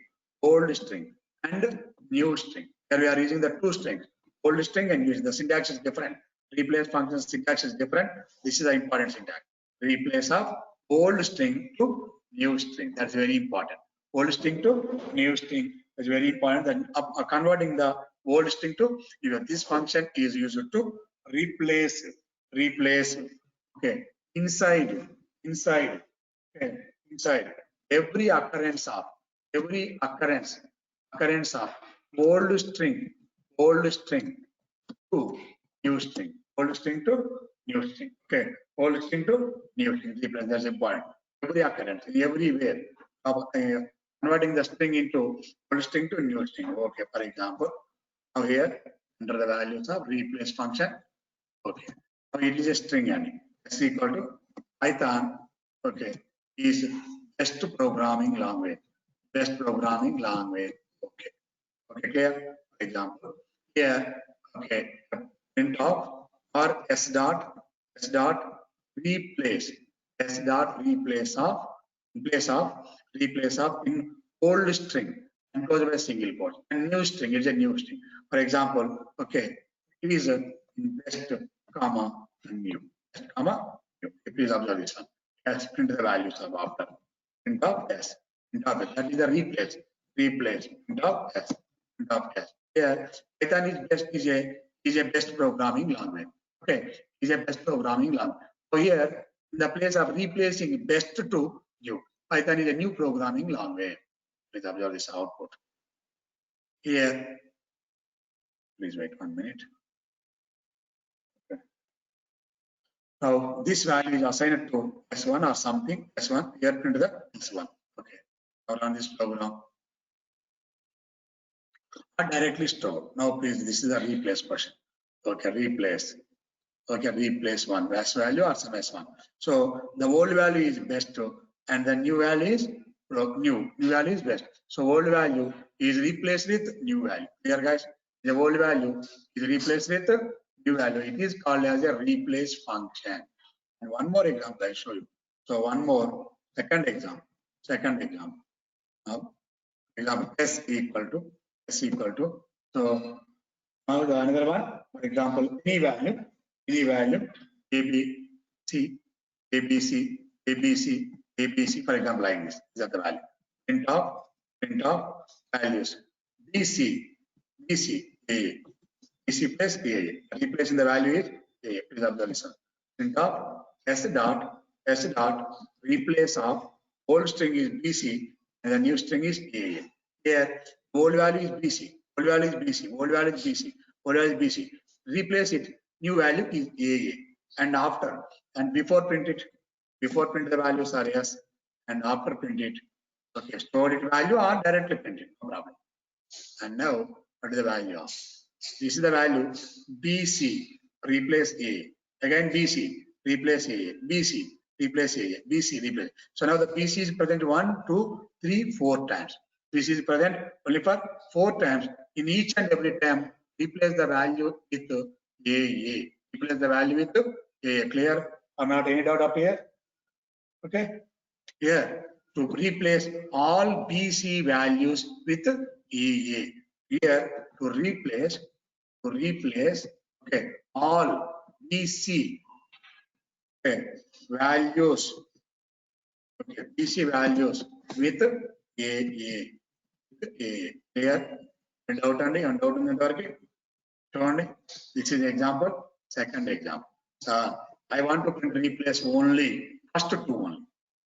and new string. Here we are using the two strings, old string and new string. The syntax is different. Replace function syntax is different. This is the important syntax. Replace of old string to new string. That's very important. Old string to new string is very important. Then converting the old string to new. This function is used to replace. Okay, inside. Okay, inside every occurrence of old string to new string. Old string to new string. Okay, old string to new string. Replace. That's important. Every occurrence, everywhere. Converting the string into old string to new string. Okay, for example, now here enter the values of replace function. Okay, now it is a string and s equal to Python. Okay, is best programming language. Best programming language. Okay, okay, clear. For example, here, okay, print of or s dot replace replace of in old string enclosed by single quote and new string is a new string. For example, okay, it is a best comma and new best comma new. Please observe this one. Yes, print the values of after print of s print of s. That is the replace print of s print of s. Here Python is a best programming language. Okay, is a best programming language. So here in the place of replacing best to new, Python is a new programming language. Please observe this output. Here, please wait 1 minute. Okay. Now this value is assigned to S1 or something, S1, here print the S1. Okay, now run this program. Not directly store. Now please, this is a replace question. Okay, replace. Okay, replace one best value or some S1. So the old value is best and the new value is new value is best. So old value is replaced with new value. Here guys, the old value is replaced with new value. It is called as a replace function. And one more example I show you. So one more second example. Now example s equal to so now the another one, for example, any value a b c a b c a b c a b c, for example, like this is the value print of values bc a bc plus a, replacing the value is a. Please observe this one. Print of s dot replace of old string is bc and the new string is a. Here old value is bc, old value is bc, old value is bc, old value is bc. Replace it, new value is a. And after and before print the values are yes, and after print it, okay, store it value or directly print it, no problem. And now what is the value of this is the value bc replace a, again bc replace a, bc replace a, bc replace. So now the bc is present 1 2 3 4 times. This is present only for 4 times. In each and every time, replace the value with a. Replace the value with a. Clear or not? Any doubt up here? Okay. Here to replace all BC values with a. Here to replace okay all BC values, okay, BC values with a. Clear? And out on the target. This is example. Second example. So I want to replace only first two only.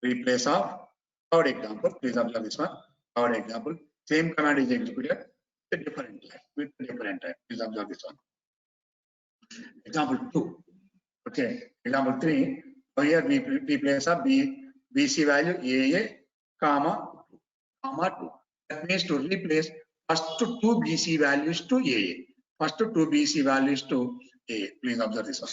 Replace of third example. Please observe this one. Third example. Same command is executed with different type. Please observe this one. Example 2. Okay. Example 3. So here we replace a BC value a comma 2. That means to replace first two BC values to a. First two BC values to a. Please observe this one.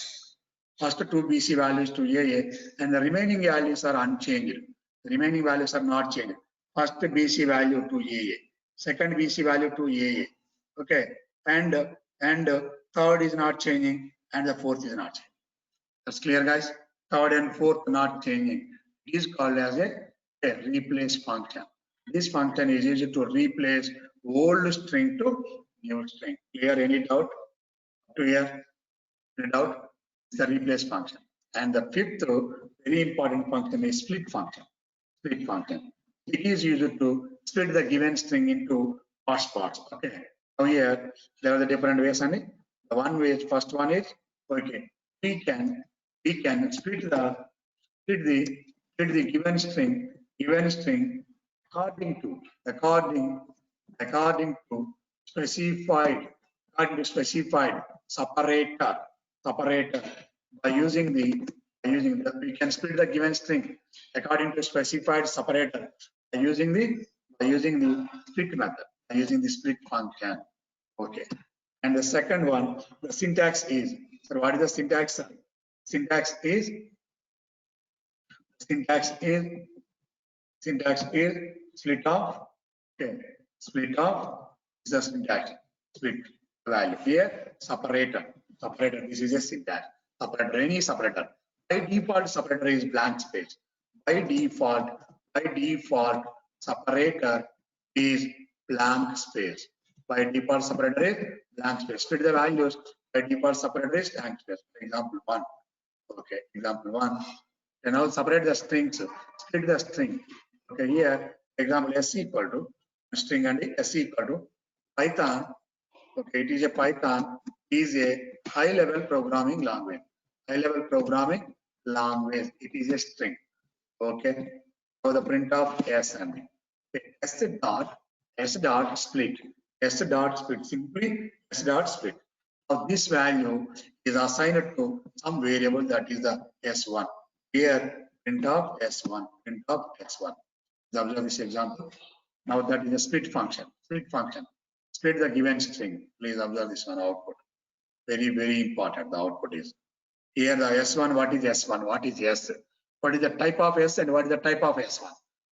First two BC values to a and the remaining values are unchanged. The remaining values are not changed. First BC value to a, second BC value to a. Okay, and third is not changing and the fourth is not changing. That's clear, guys. Third and fourth not changing. It is called as a replace function. This function is used to replace old string to new string. Clear? Any doubt? To here? Any doubt? It's the replace function. And the fifth very important function is split function. It is used to split the given string into parts. Okay. Now here there are the different ways on it. The one way, first one is okay. We can split the given string according to specified separator by using the we can split the given string according to specified separator by using the split method, by using the split function. Okay. And the second one, the syntax is. So what is the syntax? Syntax is split off. Okay, split off is the syntax. Split value here. Separator. This is a syntax. Separator. Any separator. By default, separator is blank space. By default, separator is blank space. By default, separator is blank space. Split the values. By default, separator is blank space. For example, 1. Okay, example 1. Then now separate the strings. Split the string. Okay, here example s equal to string and s equal to Python. Okay, it is a Python is a high-level programming language. High-level programming language. It is a string. Okay. So the print of s and s dot split. S dot split. Simply s dot split. Now this value is assigned to some variable that is the s1. Here print of s1. Print of s1. Observe this example. Now that is a split function. Split function. Split the given string. Please observe this one output. Very, very important. The output is here the S1. What is S1? What is S? What is the type of S and what is the type of S1?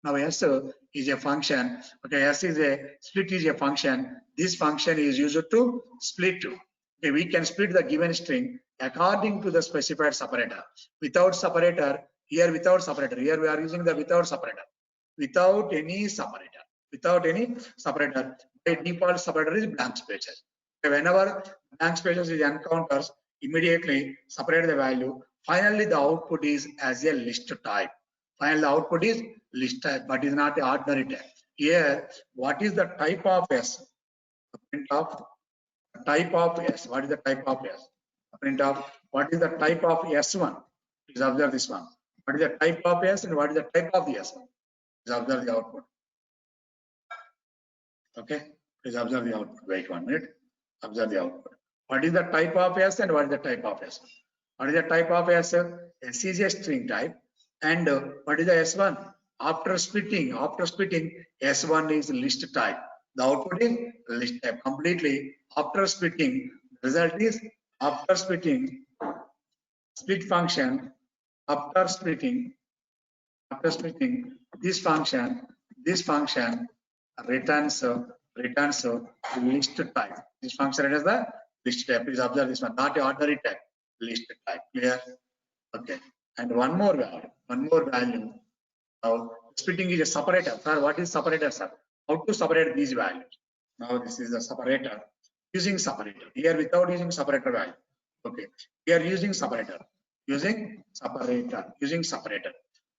Now S is a function. Okay, S is a split is a function. This function is used to split. Okay, we can split the given string according to the specified separator. Without separator, here without separator. Here we are using the without separator. Without any separator. Without any separator. By default separator is blank spaces. Okay, whenever blank spaces is encounters, immediately separate the value. Finally, the output is as a list type. Finally, the output is list type, but is not an ordinary type. Here, what is the type of S? The print of type of S. What is the type of S? The print of what is the type of S1? Please observe this one. What is the type of S and what is the type of the S1? Please observe the output. Okay, please observe the output. Wait 1 minute. Observe the output. What is the type of S and what is the type of S? What is the type of S? S is a string type. And what is the S1? After splitting, S1 is list type. The output is list type completely. After splitting, the result is after splitting, split function. After splitting, this function returns list type. This function returns the list type. Please observe this one, not ordinary type, list type. Clear? Okay. And one more value. Now splitting is a separator. Sir, what is separator, sir? How to separate these values? Now this is the separator. Using separator. Here without using separator value. Okay. We are using separator.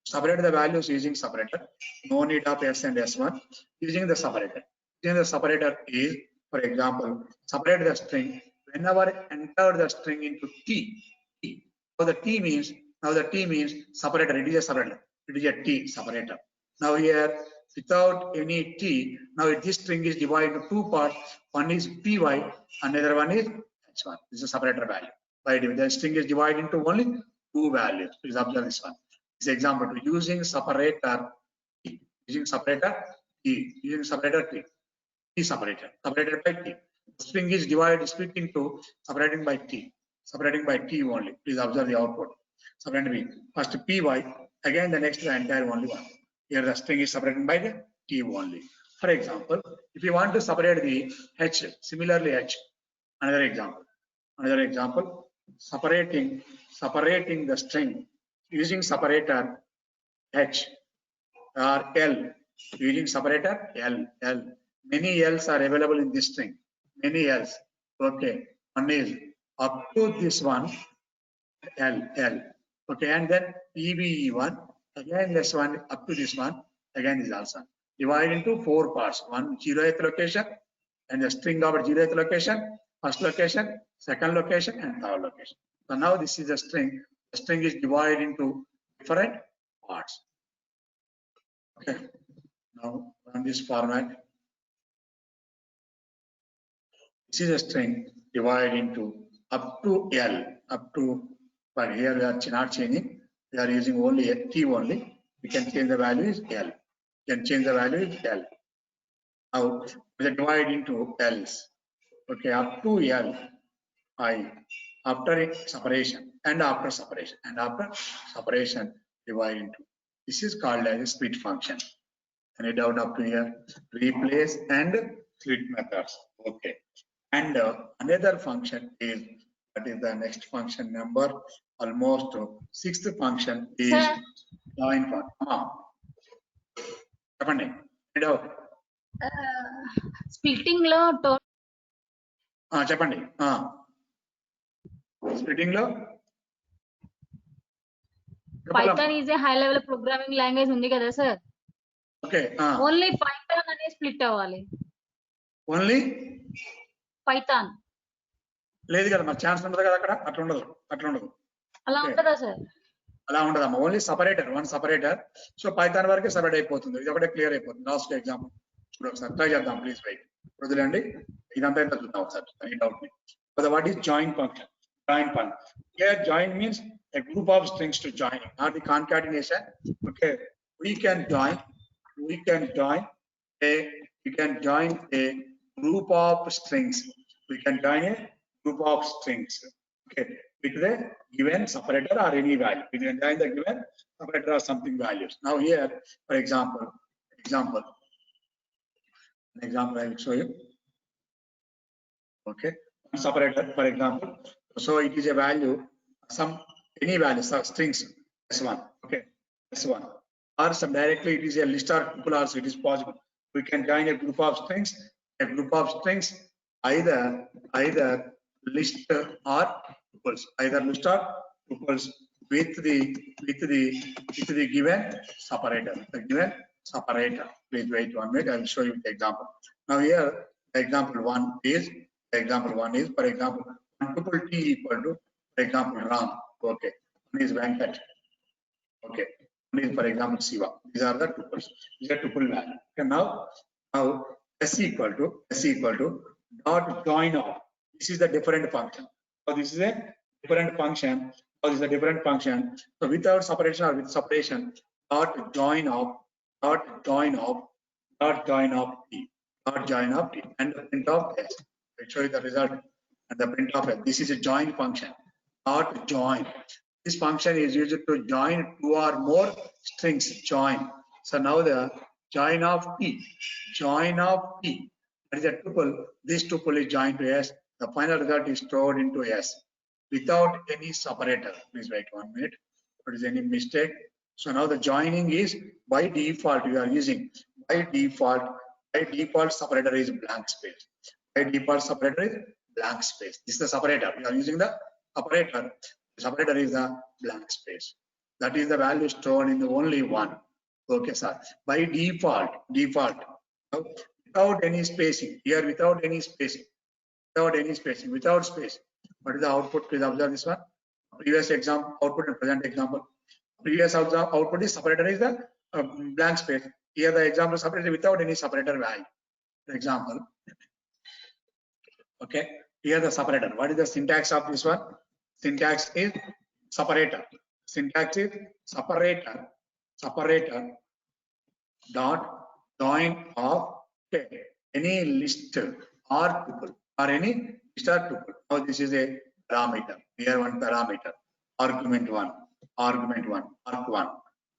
Separate the values using separator. No need of S and S1. Using the separator. Using the separator is, for example, separate the string whenever enter the string into T. So the T means separator. It is a separator. It is a T separator. Now here without any T, now this string is divided into two parts. One is Py, another one is H1. This is a separator value. By the string is divided into only two values. Please observe this one. This example to using separator T. Separated by T. The string is split into separating by T only. Please observe the output. Separating first Py, again the next the entire only one. Here the string is separated by the T only. For example, if you want to separate the H, similarly H, another example, separating the string using separator H or L, using separator L. Many L's are available in this string. Many L's. Okay. One is up to this one, L. Okay. And then EBE1. Again, this one up to this one. Again, is also divided into four parts. One 0th location and the string of 0th location, first location, second location, and third location. So now this is the string. The string is divided into different parts. Okay. Now run this format. This is a string divided into up to L, but here we are not changing. We are using only T only. We can change the value is L. Now we are divided into L's. Okay, up to L I after separation and after separation divide into. This is called as a split function. Any doubt up to here? Replace and split methods. Okay. And another function is, that is the next function number, almost sixth function is Sir. join function. చెప్పండి. Any doubt? Splitting లో చెప్పండి. Splitting లో Python is a high level programming language ఉంది కదా sir. Okay. Only Python అనే split అవ్వాలి. Only Python లేదు కదా, మరి ఛాన్స్ ఉండదు కదా అక్కడ. అట్లా ఉండదు. అలా ఉంటదా సార్? అలా ఉండదమ్మా. Only separator, one separator. So Python వరకే సపరేట్ అయిపోతుంది. ఇది ఒకటే క్లియర్ అయిపోతుంది. లాస్ట్ ఎగ్జాంపుల్ చూడండి ఒకసారి, ట్రై చేద్దాం ప్లీజ్. వెయిట్ వదిలేండి, ఇదంతా ఎంత చూద్దాం ఒకసారి. ఈ డౌట్ ని. What is join function? Join function. Here join means a group of strings to join, not the concatenation. Okay, we can join a group of strings. We can join a group of strings. Okay, with the given separator or any value. We can join the given separator or something values. Now here, for example, I will show you. Okay, one separator, for example. So it is a value, any value, strings S1. Okay, S1. Or some directly it is a list or tuple also it is possible. We can join a group of strings, either list or tuples, with the given separator. Please wait 1 minute. I will show you the example. Now here, example one is, for example, one tuple T equal to, for example, Ram. Okay, one is Venkat. Okay, one is, for example, Siva. These are the tuples. These are tuple value. Okay, now S equal to dot join of. This is the different function. So this is a different function. So without separation or with separation, dot join of T. And the print of S. I'll show you the result and the print of S. This is a join function. Dot join. This function is used to join two or more strings. Join. So now the join of T. That is a tuple. This tuple is joined to S. The final result is stored into S without any separator. Please wait 1 minute. If there is any mistake. So now the joining is by default. We are using by default separator is blank space. This is the separator. We are using the separator. The separator is the blank space. That is the value stored in the only one. Okay, sir. By default. Without any spacing. Here without any spacing. Without space. What is the output? Please observe this one. Previous example, output and present example. Previous output is separator is the blank space. Here the example separator without any separator value. For example. Okay. Here the separator. What is the syntax of this one? Syntax is separator. Separator dot join of any list or tuple or any list or tuple. Now this is a parameter. Here one parameter. Argument one. Arc1.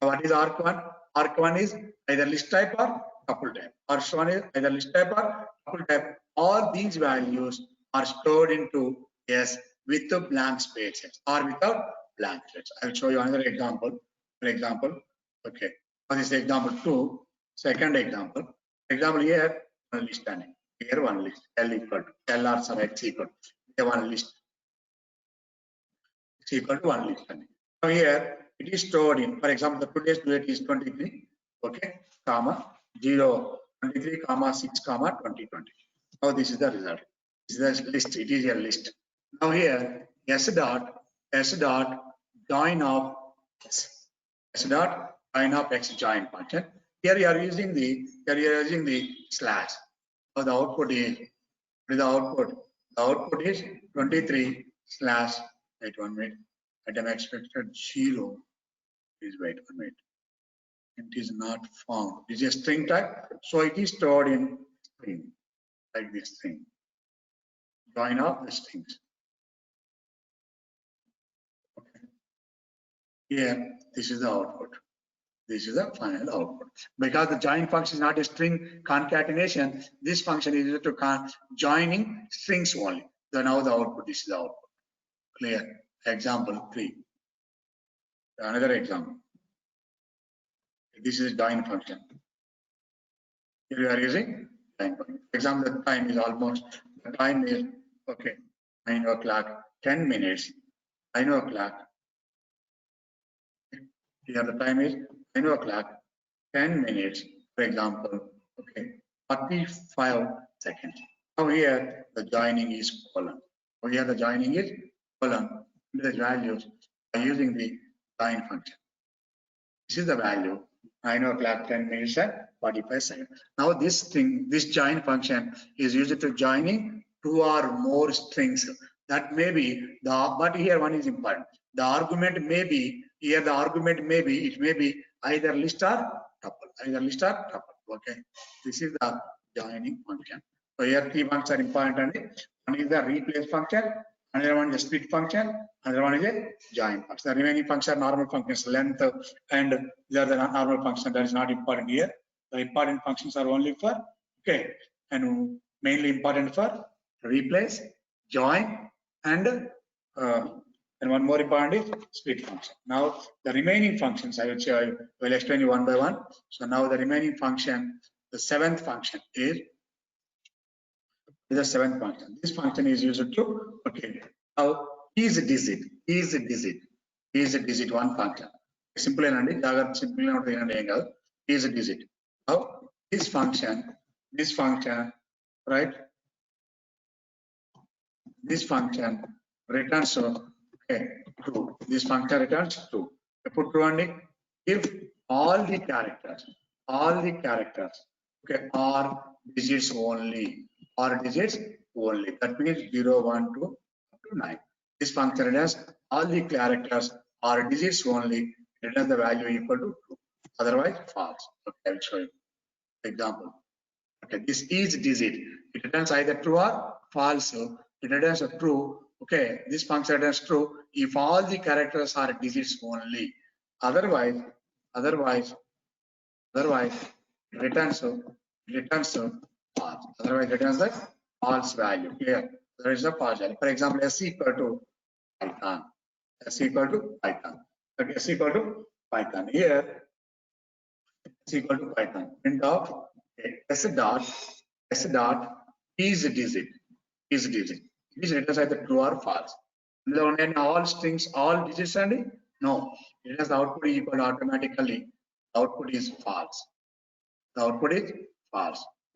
What is arc1? Arc1 is either list type or tuple type. Arc1 is either list type or tuple type. All these values are stored into S with the blank spaces or without blank spaces. I will show you another example. For example, okay. For this example 2, second example. Example here, one list and here one list. L equal to L or some X equal to here one list. X equal to one list. Now here it is stored in, for example, the today's date is 23, okay, comma 0, 23, comma 6, comma 2020. Now this is the result. This is the list. It is a list. Now here S dot join of X. Join function. Here you are using the slash. So the output is, the output is 23 slash, wait 1 minute. Item expected 0. Please wait 1 minute. It is not found. It is a string type, so it is stored in string, like this string. join of the strings. Okay. Here, this is the output. This is the final output. Because the join function is not a string concatenation, this function is used to joining strings only. So now the output, this is the output. Clear? Example 3. Another example. This is a join function. Here we are using join function. For example, the time is almost, the time is, okay, 9 o'clock, 10 minutes, 9 o'clock. Here the time is 9 o'clock, 10 minutes, for example, okay, 45 seconds. Now here the joining is colon. So here the joining is colon into the values by using the join function. This is the value 9 o'clock, 10 minutes and 45 seconds. Now this thing, this join function is used to joining 2 or more strings. That may be the, but here one is important. The argument may be, here the argument may be, it may be either list or tuple, either list or tuple. Okay, this is the joining function. So here 3 functions are important. One is the replace function, another one is the split function, another one is a join function. The remaining functions are normal functions, length, and they are the normal function. That is not important here. The important functions are only for, okay, and mainly important for replace, join, and one more important is split function. Now the remaining functions I will explain you one by one. So now the remaining function, the 7th function is the 7th function. This function is used to, okay, now is a digit one function. Simple and simple is a digit. Now this function, right? This function returns okay, true. This function returns true. I put true and if all the characters, okay, are digits only, That means 0, 1, 2, up to 9. This function returns all the characters are digits only, returns the value equal to true. Otherwise, false. Okay, I will show you. Example. Okay, this is digit. It returns either true or false. It returns a true. Okay, this function returns true if all the characters are digits only. Otherwise, it returns false. Otherwise, it returns the false value. Clear? There is a false value. For example, s equal to Python. Okay, s equal to Python. Here, s equal to Python. Print of s dot is a digit. Which returns either true or false. And all strings, all digits and no. It has the output equal automatically. The output is false.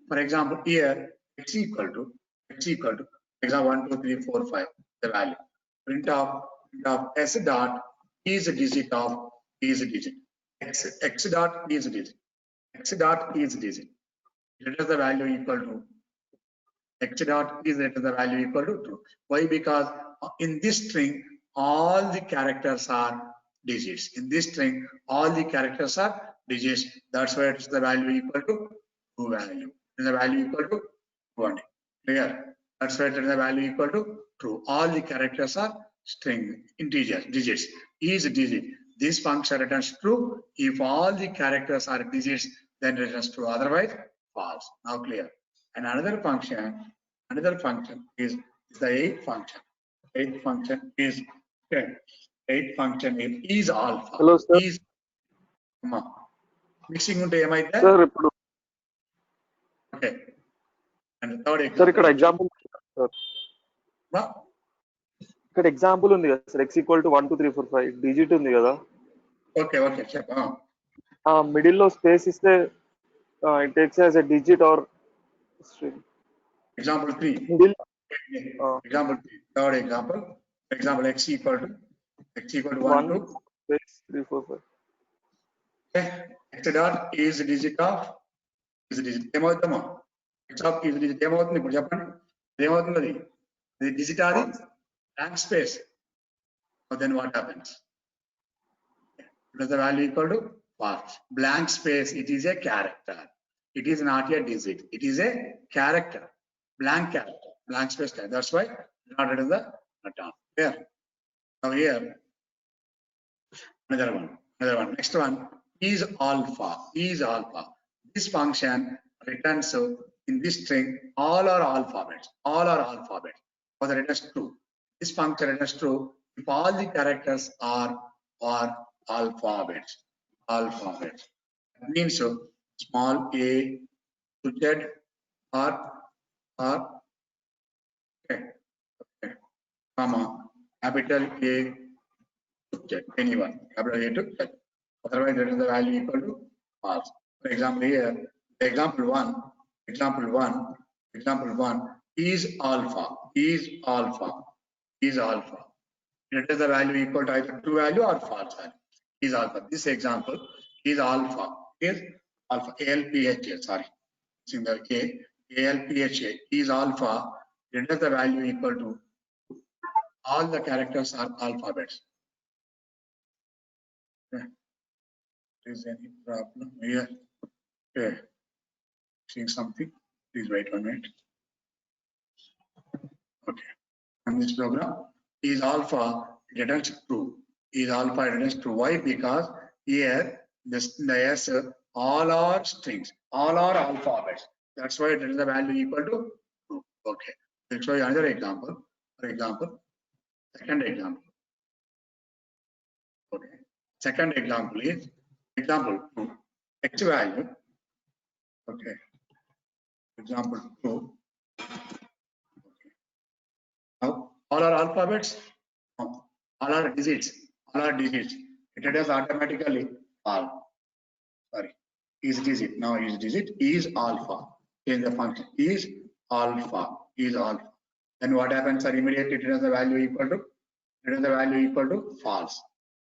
For example, here x equal to example 1, 2, 3, 4, 5. The value. Print of s dot is a digit of x dot is a digit. It is the value equal to x dot is the value equal to true. Why? Because in this string all the characters are digits. That's why it's the value equal to true value. The value equal to 1. Clear? That's why it's the value equal to true. All the characters are string integers, digits. Is a digit. This function returns true if all the characters are digits. Then returns true. Otherwise, false. Now clear. And another function is the 8th function. 8th function is okay. 8th function is alpha. Hello, sir. Is mixing unte emaithe Sir, ఇప్పుడు okay. And the third sir ఇక్కడ example. Example sir ఇక్కడ example ఉంది కదా sir x equal to 1 2 3 4 5 digit ఉంది కదా Okay, చెప్పు. ఆ middle లో స్పేస్ ఇస్తే it takes as a digit or string. Example 3. Middle Example 3. Third example. Example x equal to 1 2 space 3 4 5. Okay. X dot is a digit of ఏమవుతామో x of is digit ఏమవుతుంది ఇప్పుడు చెప్పండి. ఏమవుతుంది అది digit అది blank space. So then what happens? Is the value equal to false? Blank space, it is a character. It is not a digit. It is a character. Blank character. blank space type. That's why not written the return. Here. Now here, another one. Next one is alpha. Is alpha. This function returns in this string all are alphabets. All are alphabets. For the returns true. This function returns true if all the characters are alphabets. Alphabets. That means small a to z are okay, comma capital A to Z, anyone, capital A to Z. Otherwise, that is the value equal to false. For example, here, example one is alpha, is alpha. It is the value equal to either true value or false value. Is alpha. This example is alpha. ALPHA, sorry. It's in the ALPHA is alpha. It is the value equal to all the characters are alphabets. Okay. Is any problem here? Okay. Seeing something? Please wait 1 minute. Okay. And this program is alpha returns true. Is alpha returns true. Why? Because here this yes all are strings, all are alphabets. That's why it is the value equal to true. Okay. I'll show you another example. For example, second example. Okay. Second example is example 2. X value. Okay. Example 2. Okay. Now all are alphabets. No. All are digits. All are digits. It does automatically all. Sorry. Is digit. Now is digit is alpha. Change the function. Is alpha. Is alpha. Then what happens? Sir, immediately it has the value equal to. It is the value equal to false.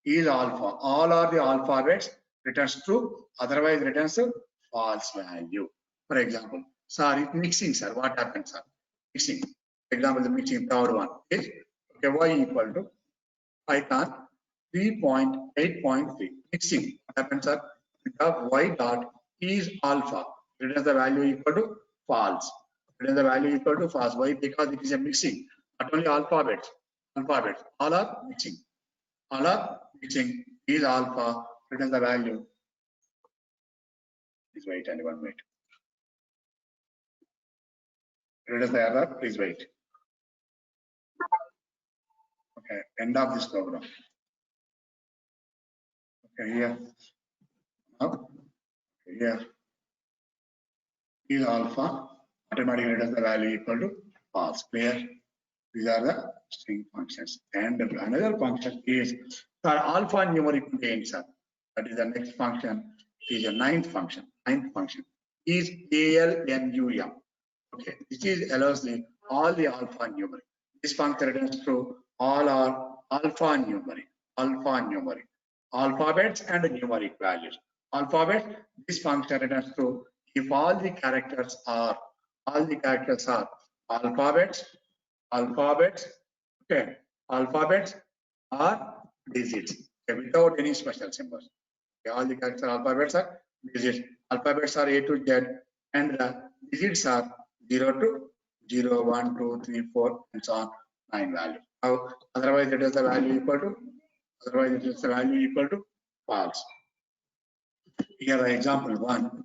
Is alpha. All are the alphabets returns true. Otherwise returns a false value. For example, sorry, mixing, sir. What happens, sir? Mixing. For example, the mixing third one is okay, y equal to Python 3.8.3. Mixing. What happens, sir? Of y dot is alpha. Returns the value equal to false. Returns the value equal to false. Why? Because it is a mixing. Not only alphabets. Alphabets. All are mixing. All are mixing is alpha. Returns the value. Please wait and 1 minute. Returns the error. Please wait. Okay. End of this program. Okay. Here. Now. Here. Is alpha. Automatically returns the value equal to false. Clear? These are the string functions. And another function is alpha numeric range. That is the next function. It is a ninth function. Ninth function is ALNUM. Okay, this is allows the all the alpha numeric. This function returns to all are alpha numeric. Alpha numeric. Alphabets and numeric values. Alphabet. This function returns to if all the characters are alphabets, okay, alphabets are digits, okay, without any special symbols. Okay, all the characters alphabets are digits. Alphabets are A to Z, and the digits are 0 to 0, 1, 2, 3, 4, and so on, 9 values. Now, otherwise it is the value equal to. Otherwise it is the value equal to false. Here the example one,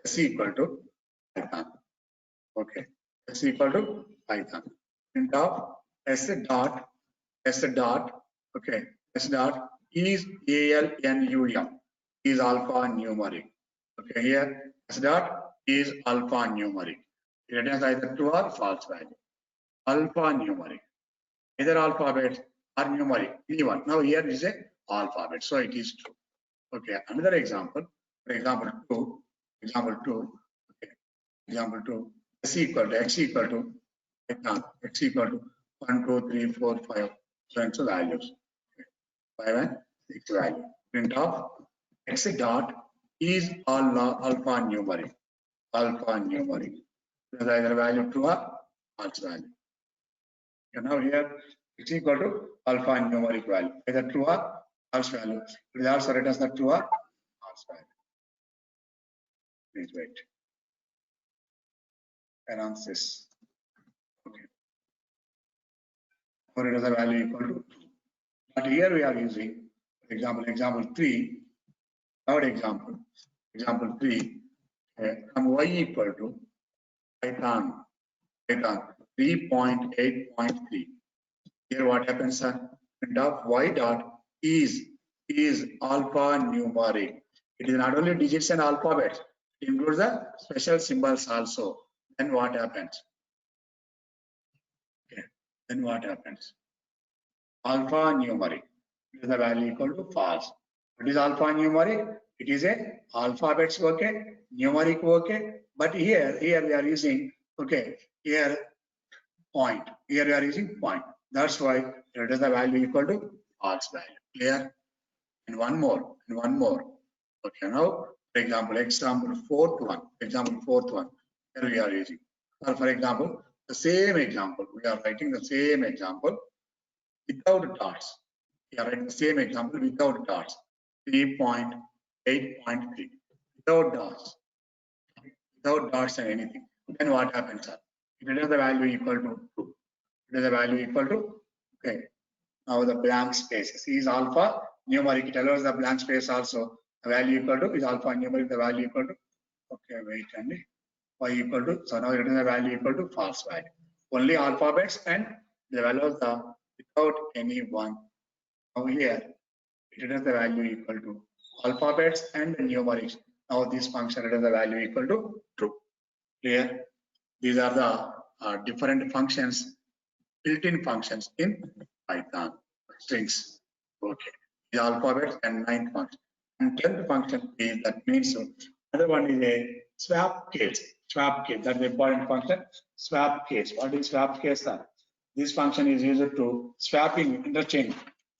s equal to Python. Okay, s equal to Python. Print of s dot, okay, s dot is ALNUM, is alpha numeric. Okay, here s dot is alpha numeric. It returns either true or false value. Alpha numeric. Either alphabet or numeric, anyone. Now here is a alphabet, so it is true. Okay, another example. For example 2. Okay, example 2. X equal to x equal to 1, 2, 3, 4, 5 so values. Okay. 5 and 6 value. Print of x dot is alpha numeric. Alpha numeric. Is either value true or false value. Okay, now here x equal to alpha numeric value. Either true or false value. It also returns the true or false value. Please wait. Analysis. or it is a value equal to 2. But here we are using, for example, example 3, third example, example 3, from y equal to Python 3.8.3. Here what happens, sir? Print of y dot is alphanumeric. It is not only digits and alphabets, it includes the special symbols also. Then what happens? Okay. Then what happens? Alphanumeric. It is the value equal to false. What is alphanumeric? It is a alphabets, okay, numeric, okay. But here we are using, okay, here point. Here we are using point. That's why it is the value equal to false value. Clear? And one more. Okay, now example fourth one. Here we are using. For example, the same example. We are writing the same example without dots. We are writing the same example without dots. 3.8.3. Without dots and anything. Then what happens, sir? If it is the value equal to 2. It is the value equal to, okay. Now the blank space. C is alpha numeric. It allows the blank space also. The value equal to is alpha numeric. The value equal to, okay, wait and y equal to. So now it is the value equal to false value. Only alphabets and the values the without any one. Now here it is the value equal to alphabets and numerics. Now this function it is the value equal to true. Clear? These are the different functions, built-in functions in Python. Strings. Okay. The alphabets and 9th function. And 10th function is that means another one is a swap case. Swap case. That's the important function. Swap case. What is swap case, sir? This function is used to swapping, interchange.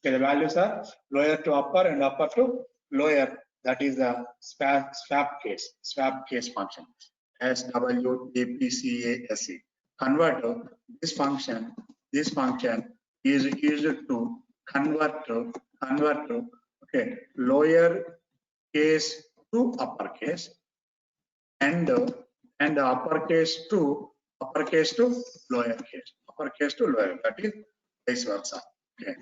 Okay, the values are lower to upper and upper to lower. That is the swap case. Swap case function. SWAPCASE. Convert this function is used to convert okay, lower case to uppercase and uppercase to lower case. Uppercase to lower. That is vice versa. Okay.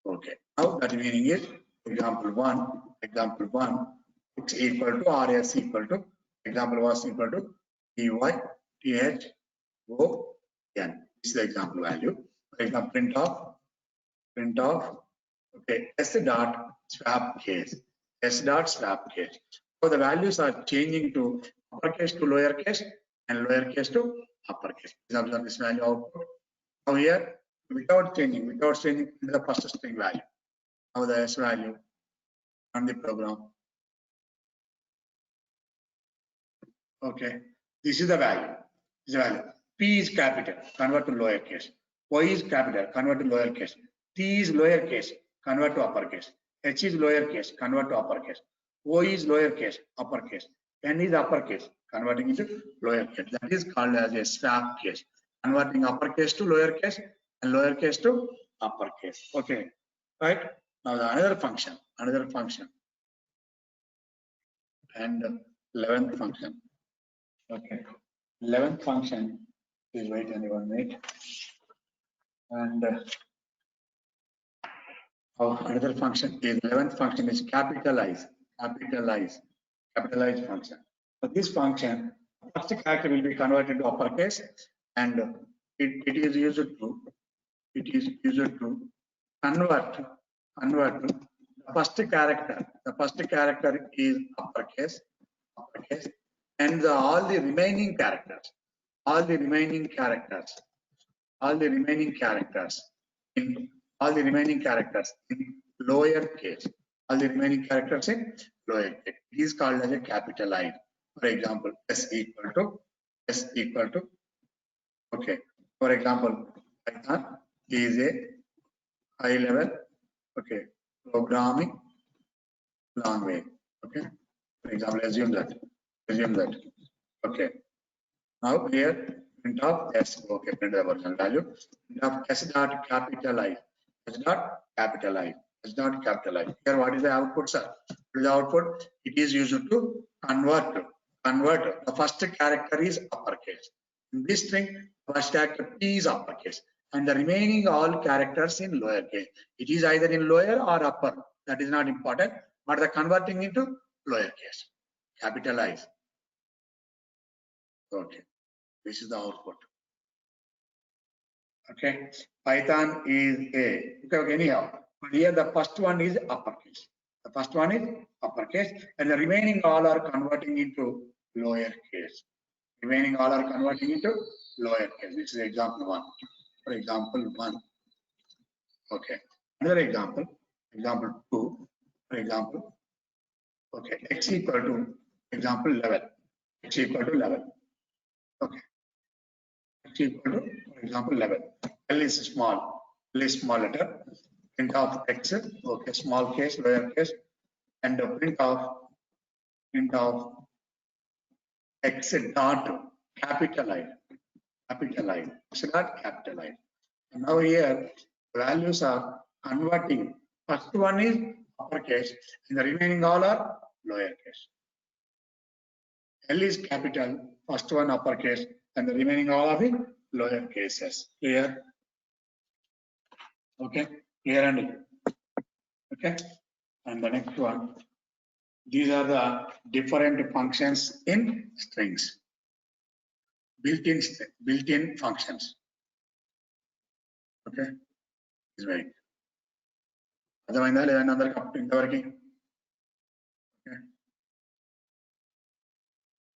Okay. Now that meaning is example one, x equal to or s equal to, example was equal to ty th o n. This is the example value. For example, print of okay, s dot swap case. So the values are changing to uppercase to lowercase and lowercase to uppercase. Observe this value output. Now here, without changing the first string value. Now the s value on the program. Okay, this is the value. P is capital, convert to lowercase. Y is capital, convert to lowercase. T is lowercase, convert to uppercase. H is lowercase, convert to uppercase. O is lowercase, uppercase. N is uppercase, converting into lowercase. That is called as a swap case, converting uppercase to lowercase and lowercase to uppercase. Okay, right? Now the another function, and 11th function. Okay, 11th function is wait only 1 minute, and another function is 11th function is capitalize function. So this function, first character will be converted to uppercase, and it is used to convert the first character. The first character is uppercase, and all the remaining characters in lower case. It is called as a capitalized. For example, s equal to okay. For example, Python is a high level programming language. Okay. For example, assume that. Okay. Now here print of s. Okay, print the original value. Print of s dot capitalize. Here, what is the output, sir? The output, it is used to convert. The first character is uppercase. In this string, first character P is uppercase and the remaining all characters in lowercase. It is either in lower or upper. That is not important, but the converting into lowercase. Capitalize. Okay. This is the output. Okay. Python is a. Okay, anyhow. But here the first one is uppercase. The first one is uppercase and the remaining all are converting into lowercase. Remaining all are converting into lowercase. This is example 1. For example 1. Okay. Another example. Example 2. For example. Okay. X equal to example 11. X equal to 11. Okay. X equal to, for example, 11. L is small. L is small letter. Print of X. Okay. Small case, lower case, and the print of X dot capitalize. Capitalize. X dot capitalize. And now here values are converting. First one is uppercase, and the remaining all are lowercase. L is capital, first one uppercase, and the remaining all of it lower cases. Clear? Okay, clear and okay. And the next one. These are the different functions in strings. Built-in functions. Okay. Is right. అర్థమైందా లేదా అందరికి ఇంతవరకు